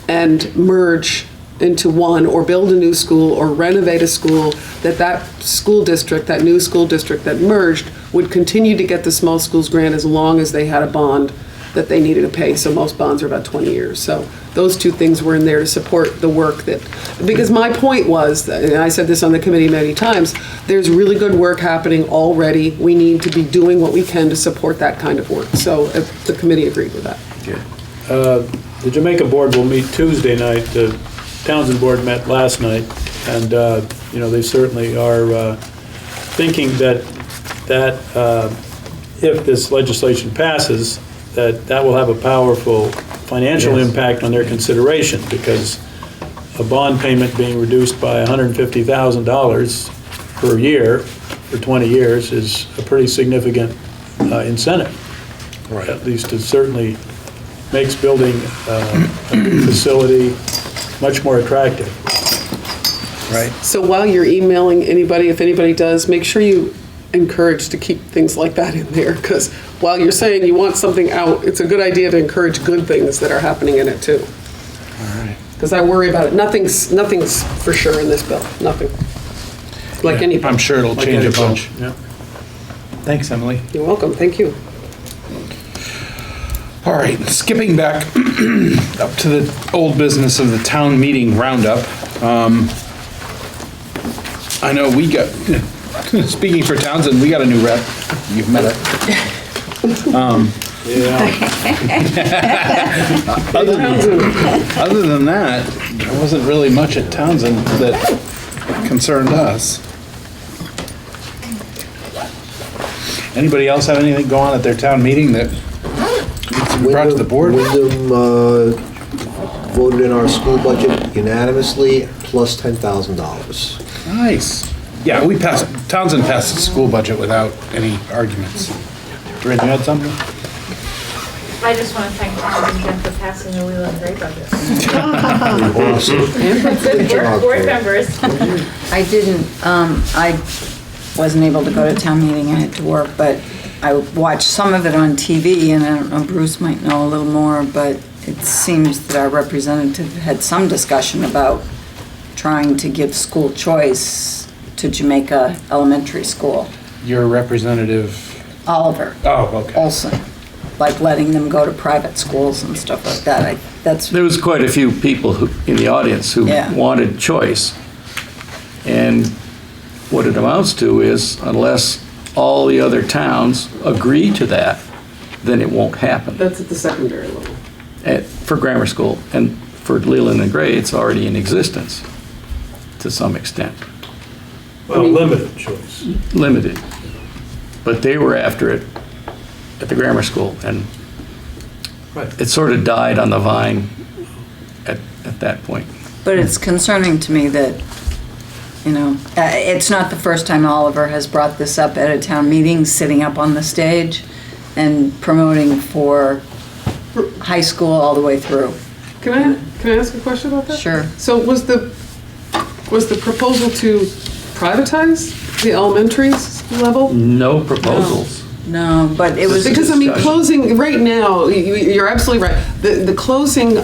and merge into one, or build a new school, or renovate a school, that school district, that new school district that merged, would continue to get the small schools grant as long as they had a bond that they needed to pay. So most bonds are about 20 years. So those two things were in there to support the work that, because my point was, and I said this on the committee many times, there's really good work happening already. We need to be doing what we can to support that kind of work. So the committee agreed with that. The Jamaica board will meet Tuesday night. The Townsend board met last night, and they certainly are thinking that if this legislation passes, that will have a powerful financial impact on their consideration, because a bond payment being reduced by $150,000 per year for 20 years is a pretty significant incentive. Right. At least it certainly makes building a facility much more attractive. Right. So while you're emailing anybody, if anybody does, make sure you encourage to keep things like that in there, because while you're saying you want something out, it's a good idea to encourage good things that are happening in it too. All right. Because I worry about it. Nothing's for sure in this bill. Nothing. Like any bill. I'm sure it'll change a bunch. Yeah. Thanks, Emily. You're welcome. Thank you. All right, skipping back up to the old business of the town meeting roundup. I know we got, speaking for Townsend, we got a new rep. You've met her. Other than that, there wasn't really much at Townsend that concerned us. Anybody else have anything going on at their town meeting that brought to the board? Wyndham voted in our school budget unanimously, plus $10,000. Nice. Yeah, Townsend passed the school budget without any arguments. Doreen, you had something? I just want to thank Tom and Jen for passing the Leland Gray budget. Good work, board members. I didn't, I wasn't able to go to town meeting, I had to work, but I watched some of it on TV, and I don't know, Bruce might know a little more, but it seems that our representative had some discussion about trying to give school choice to Jamaica Elementary School. Your representative? Oliver. Oh, okay. Olson, like letting them go to private schools and stuff like that. There was quite a few people in the audience who wanted choice. And what it amounts to is, unless all the other towns agree to that, then it won't happen. That's at the secondary level. For grammar school. And for Leland and Gray, it's already in existence to some extent. Well, limited choice. Limited. But they were after it at the grammar school, and it sort of died on the vine at that point. But it's concerning to me that, you know, it's not the first time Oliver has brought this up at a town meeting, sitting up on the stage and promoting for high school all the way through. Can I ask a question about that? Sure. So was the proposal to privatize the elementary level? No proposals. No, but it was because I mean, closing right now. You're absolutely right. The closing,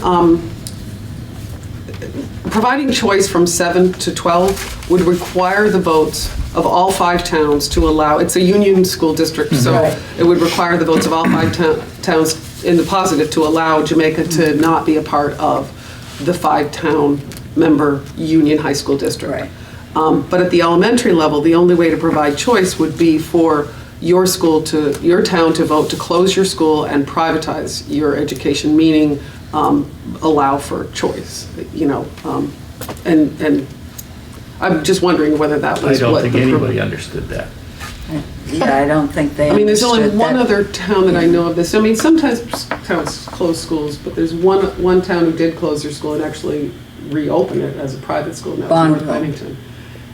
providing choice from 7 to 12 would require the votes of all 5 towns to allow. It's a union school district, so it would require the votes of all 5 towns in the positive to allow Jamaica to not be a part of the 5-town member union high school district. Right. But at the elementary level, the only way to provide choice would be for your town to vote to close your school and privatize your education, meaning allow for choice, you know. And I'm just wondering whether that was I don't think anybody understood that. Yeah, I don't think they. I mean, there's only understood one that. other town that I know of this. I mean, sometimes towns close schools, but there's one town who did close their school and actually reopen it as a private school now. North Bonneville. Bennington.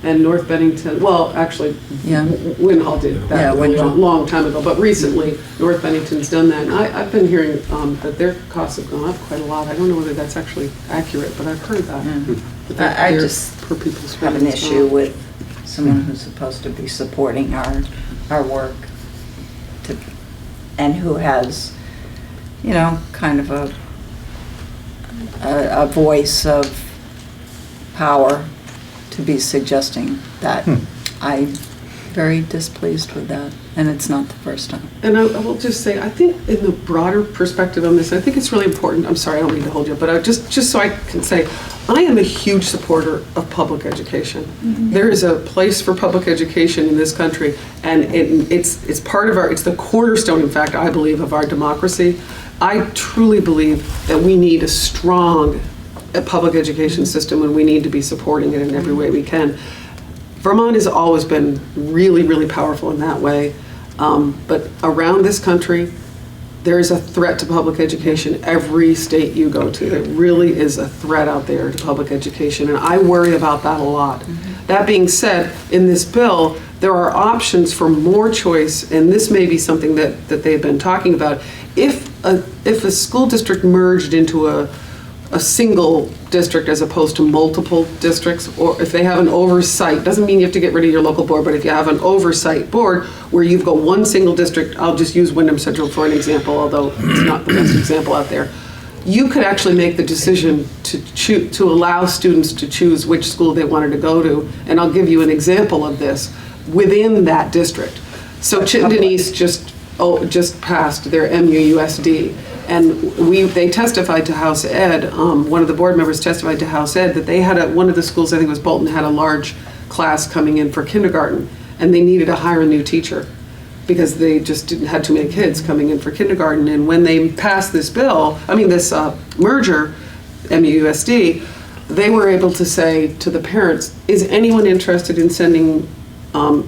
And North Bennington, well, actually, Yeah. Winhall did that a long time ago, but recently, North Bennington's done that. And I've been hearing that their costs have gone up quite a lot. I don't know whether that's actually accurate, but I've heard that. That I their just per pupil have spending an is issue up. with someone who's supposed to be supporting our work and who has, you know, kind of a voice of power to be suggesting that. I'm very displeased with that, and it's not the first time. And I will just say, I think in the broader perspective on this, I think it's really important. I'm sorry, I don't mean to hold you, but just so I can say, I am a huge supporter of public education. There is a place for public education in this country, and it's part of it's the cornerstone, in fact, I believe, of our democracy. I truly believe that we need a strong public education system, and we need to be supporting it in every way we can. Vermont has always been really, really powerful in that way. But around this country, there is a threat to public education every state you go to. There really is a threat out there to public education, and I worry about that a lot. That being said, in this bill, there are options for more choice, and this may be something that they've been talking about. If a school district merged into a single district as opposed to multiple districts, or if they have an oversight, doesn't mean you have to get rid of your local board, but if you have an oversight board where you've got one single district, I'll just use Wyndham Central for an example, although it's not the best example out there, you could actually make the decision to allow students to choose which school they wanted to go to, and I'll give you an example of this within that district. So Chittenden East just passed their MUUSD. And they testified to House Ed, one of the board members testified to House Ed that they had one of the schools, I think it was Bolton, had a large class coming in for kindergarten, and they needed to hire a new teacher because they just didn't have too many kids coming in for kindergarten. And when they passed this bill, this merger, MUUSD, they were able to say to the parents, is anyone interested in sending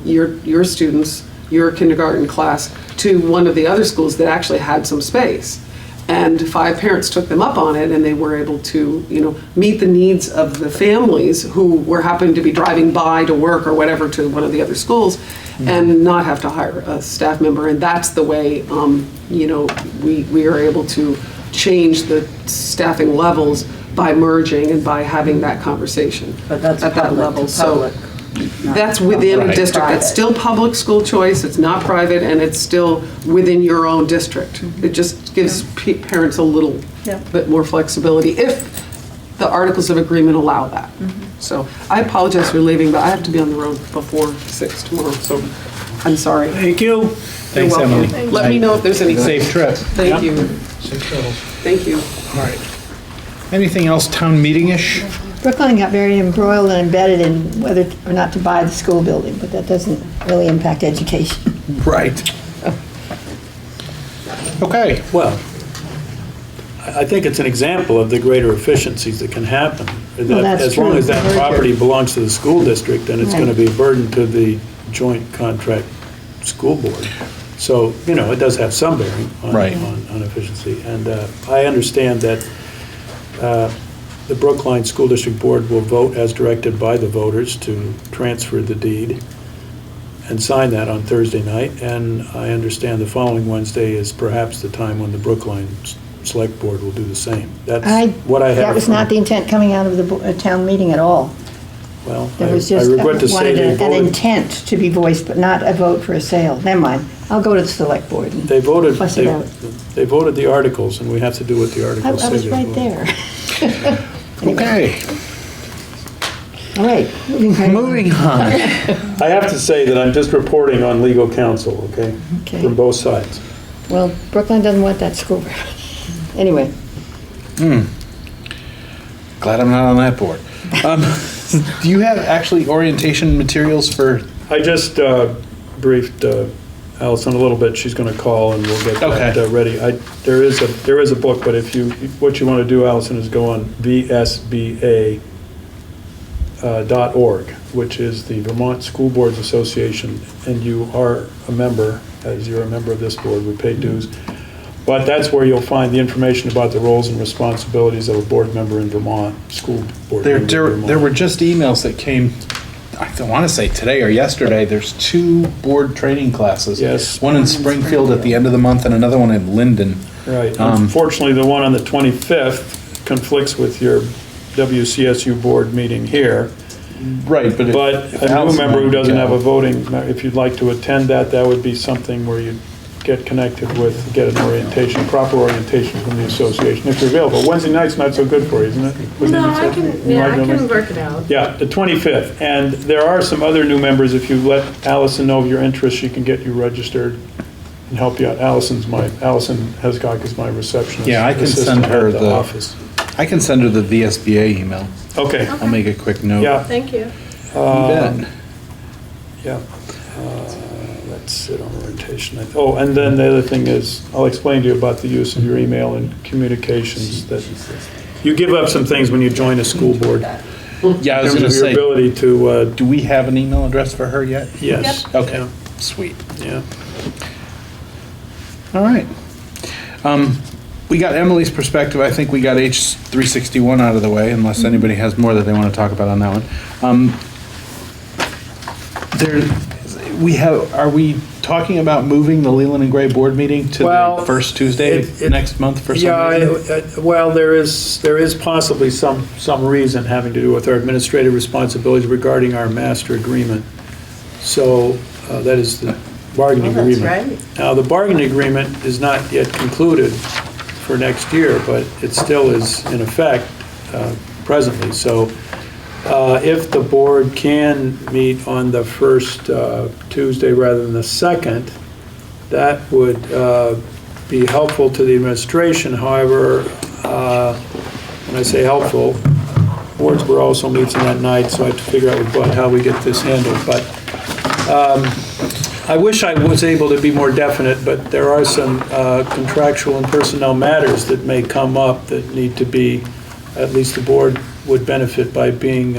your students, your kindergarten class, to one of the other schools that actually had some space? And 5 parents took them up on it, and they were able to, meet the needs of the families who were happening to be driving by to work or whatever to one of the other schools, and not have to hire a staff member. And that's the way, we are able to change the staffing levels by merging and by having that conversation But that's at that public level. to So public. that's within a Right. district. It's Private. still public school choice, it's not private, and it's still within your own district. It just gives parents a little Yeah. bit more flexibility if the Articles of Agreement allow that. So I apologize for leaving, but I have to be on the road before 6 tomorrow, so I'm sorry. Thank you. You're Thanks, welcome. Emily. Let me know if there's any. Safe trip. Thank you. Safe travels. Thank you. All right. Anything else town meeting-ish? Brookline got very embroiled and embedded in whether or not to buy the school building, but that doesn't really impact education. Right. Okay, Well, I think it's an example of the greater efficiencies that can happen. Well, that's As long true. as that Very property true. belongs to the school district, then it's going to Right. be a burden to the joint contract school board. So, it does have some bearing Right. on efficiency. And I understand that the Brookline School District Board will vote as directed by the voters to transfer the deed and sign that on Thursday night. And I understand the following Wednesday is perhaps the time when the Brookline Select Board will do the same. That's what I have. That was not the intent coming out of the town meeting at all. Well, There was I just, regret to say wanted they an voted, intent to be voiced, but not a vote for a sale. Never mind. I'll go to the select board. and they voted, fuss it out. they voted the articles, and we have to do what the I articles say. was they right voted. there. okay, All right, moving on. I have to say that I'm just reporting on legal counsel, okay? Okay. From both sides. Well, Brookline doesn't want that school. Anyway, Glad I'm not on that board. Do you have actually orientation materials for, I just briefed Allison a little bit. She's going to call, and we'll get that Okay. ready. There is a book, but what you want to do, Allison, is go on VSBA.org, which is the Vermont School Boards Association, and you are a member, as you're a member of this board, we pay dues. But that's where you'll find the information about the roles and responsibilities of a board member in Vermont, school board member in Vermont. there were just emails that came, I want to say today or yesterday, there's 2 board training classes. Yes. One in Springfield at the end of the month and another one in Linden. Right. Unfortunately, the one on the 25th conflicts with your WCSU board meeting here. Right, but a new member who doesn't have a voting, if you'd like to attend that, that would be something where you'd get connected with, get an orientation, proper orientation from the association, if you're available. Wednesday night's not so good for you, isn't it? No, I can work it out. Yeah, the 25th. And there are some other new members. If you let Allison know of your interest, she can get you registered and help you out. Allison Hescock is my receptionist. Yeah, I can assistant send her at the office. I can send her the VSBA email. Okay. I'll make a quick note. Yeah. Thank you. bet. Yeah. Let's sit on orientation. Oh, and then the other thing is, I'll explain to you about the use of your email and communications, that you give up some things when you join a school board. Yeah, I was In going to terms of your say, ability to, do we have an email address for her yet? yes. Okay, Yeah. sweet. Yeah. All right. We got Emily's perspective. I think we got H361 out of the way, unless anybody has more that they want to talk about on that one. Are we talking about moving the Leland and Gray board meeting to Well, the first Tuesday next month for some Yeah, reason? well, there is possibly some reason having to do with our administrative responsibilities regarding our master agreement. So that is the bargaining agreement. right. Now, the bargaining agreement is not yet concluded for next year, but it still is in effect presently. So if the board can meet on the first Tuesday rather than the second, that would be helpful to the administration. However, when I say helpful, Wardsboro also meets on that night, so I have to figure out with Bud how we get this handled. But I wish I was able to be more definite, but there are some contractual and personnel matters that may come up that need to be, at least the board would benefit by being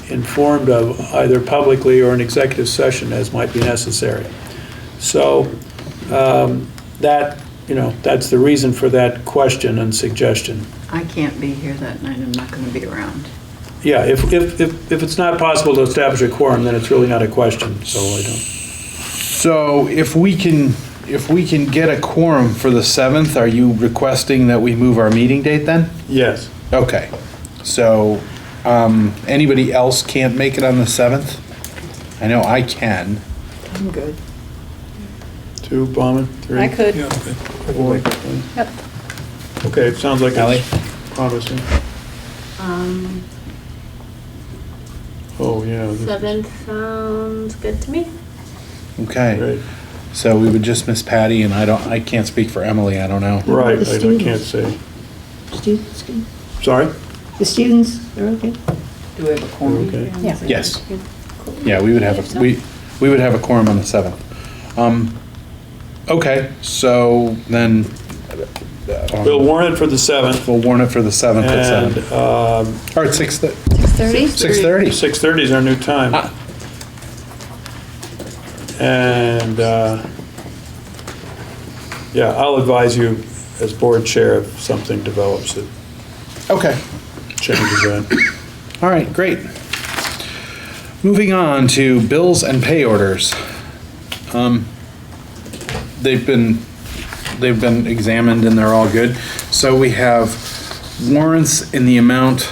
informed of either publicly or in executive session as might be necessary. So that that's the reason for that question and suggestion. I can't be here that night, I'm not going to be around. Yeah, if it's not possible to establish a quorum, then it's really not a question, so I don't. So if we can get a quorum for the 7th, are you requesting that we move our meeting date then? Yes. Okay. So, anybody else can't make it on the 7th? I know I can. I'm good. 2, Bauman, 3? I could. Yeah, okay. 4? Yep. Okay, it sounds like it's promising. Oh, yeah. 7th sounds good to me. Okay. Right. So we would just miss Patty, and I can't speak for Emily, I don't know. Right, The I students. can't say. Students, good. Sorry? The students, they're okay? Do we have a quorum? Okay. Yeah. Yes. Yeah, we would have, we would have a quorum on the 7th. Okay, so then. We'll warn it for the 7th. We'll warn it for the 7th at 7. And, All right, 6:30. 6:30? 6:30. 6:30 is our new time. And, yeah, I'll advise you as board chair if something develops that Okay. changes that. All right, great. Moving on to bills and pay orders. They've been examined and they're all good. So we have warrants in the amount,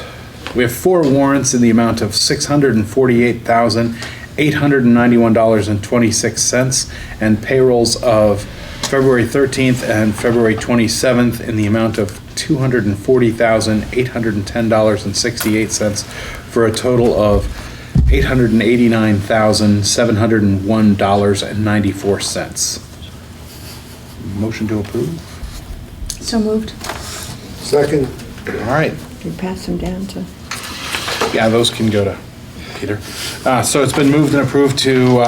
we have 4 warrants in the amount of $648,891.26 and payrolls of February 13th and February 27th in the amount of $240,810.68 for a total of $889,701.94. Motion to approve? So moved. Second. All right. You pass them down to. Yeah, those can go to Peter. So it's been moved and approved to,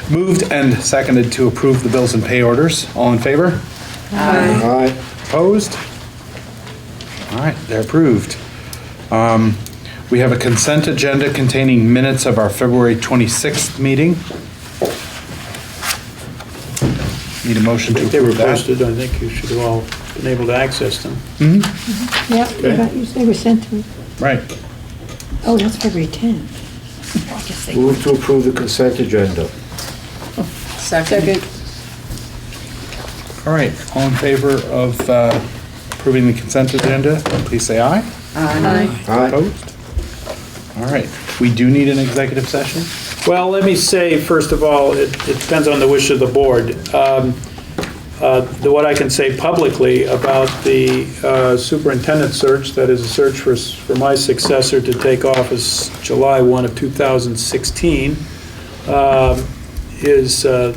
moved and seconded to approve the bills and pay orders. All in favor? Aye. Opposed? All right, they're approved. We have a consent agenda containing minutes of our February 26th meeting. Need a motion to They were approve that? posted, I think you should have all been able to access them. Yep, Okay. they were sent to me. Right. Oh, that's February 10th. I guess they. Move to approve the consent agenda. Second. All right, all in favor of approving the consent agenda, please say aye. Aye. Aye. Opposed? All right, we do need an executive session? Well, let me say, first of all, it depends on the wish of the board. What I can say publicly about the superintendent search, that is a search for my successor to take office July 1 of 2016, is a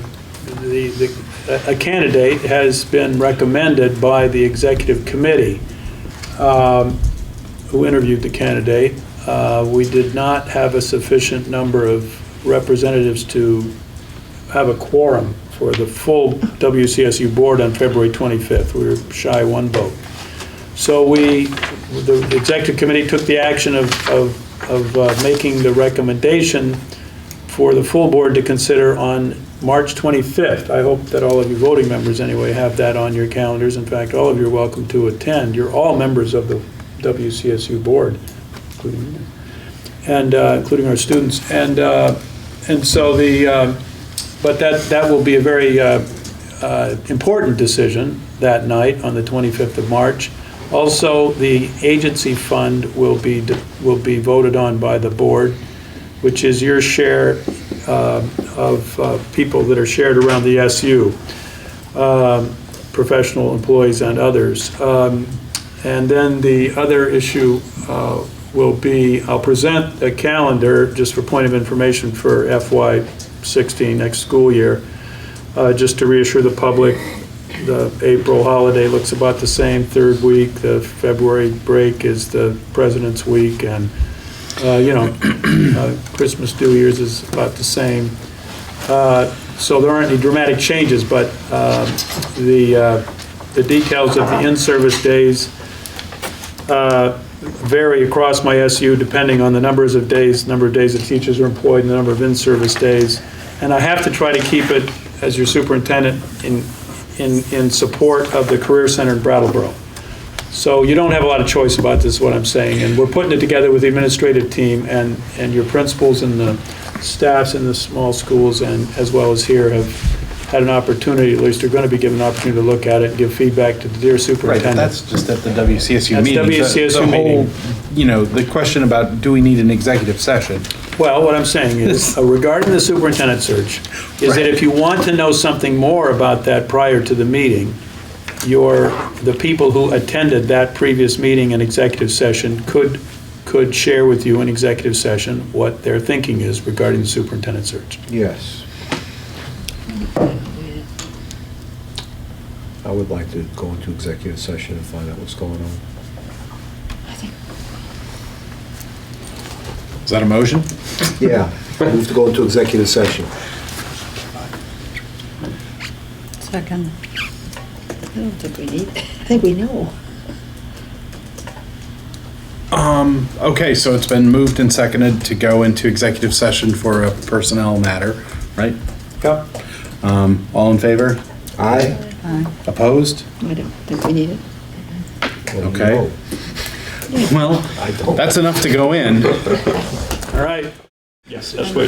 candidate has been recommended by the executive committee who interviewed the candidate. We did not have a sufficient number of representatives to have a quorum for the full WCSU board on February 25th. We were shy 1 vote. So the executive committee took the action of making the recommendation for the full board to consider on March 25th. I hope that all of you voting members anyway have that on your calendars. In fact, all of you are welcome to attend. You're all members of the WCSU board, including me, and including our students. And so but that will be a very important decision that night on the 25th of March. Also, the agency fund will be voted on by the board, which is your share of people that are shared around the SU, professional employees and others. And then the other issue will be, I'll present a calendar, just for point of information, for FY16, next school year, just to reassure the public. The April holiday looks about the same, 3rd week. The February break is the President's Week, and Christmas, New Year's is about the same. So there aren't any dramatic changes, but the details of the in-service days vary across my SU depending on the number of days that teachers are employed and the number of in-service days. And I have to try to keep it, as your superintendent, in support of the Career Center in Brattleboro. So you don't have a lot of choice about this, is what I'm saying, and we're putting it together with the administrative team, and your principals and the staffs in the small schools, and as well as here, have had an opportunity, at least they're going to be given an opportunity to look at it and give feedback to the dear Right, superintendent. but that's just at the WCSU That's meeting. WCSU The whole, meeting. you know, the question about, do we need an executive session? Well, what I'm saying is, regarding the superintendent search, is that if you want to know something more about that prior to the meeting, the people who attended that previous meeting and executive session could share with you in executive session what their thinking is regarding the superintendent search. Yes. I would like to go into executive session and find out what's going on. Is that a motion? Yeah, move to go into executive session. Second. I don't think we need, I think we know. Okay, so it's been moved and seconded to go into executive session for a personnel matter, right? Yep. All in favor? Aye. Opposed? I don't think we need it. Okay. Well, that's enough to go in. All right. Yes, that's what.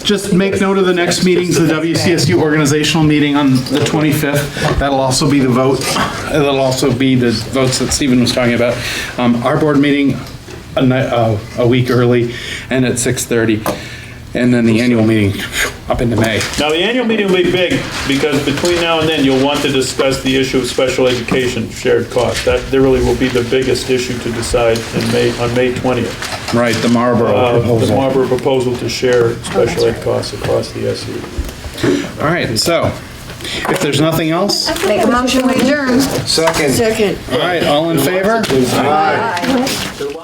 Just make note of the next meeting's the WCSU organizational meeting on the 25th. That'll also be the vote. That'll also be the votes that Stephen was talking about. Our board meeting a week early and at 6:30. And then the annual meeting up into May. Now, the annual meeting will be big, because between now and then, you'll want to discuss the issue of special education shared costs. That really will be the biggest issue to decide on May 20th. Right, the Marlboro proposal. The Marlboro proposal to share special ed costs across the SU. All right, so if there's nothing else, Make a motion, we adjourn. Second. Second. all right, all in favor? Aye.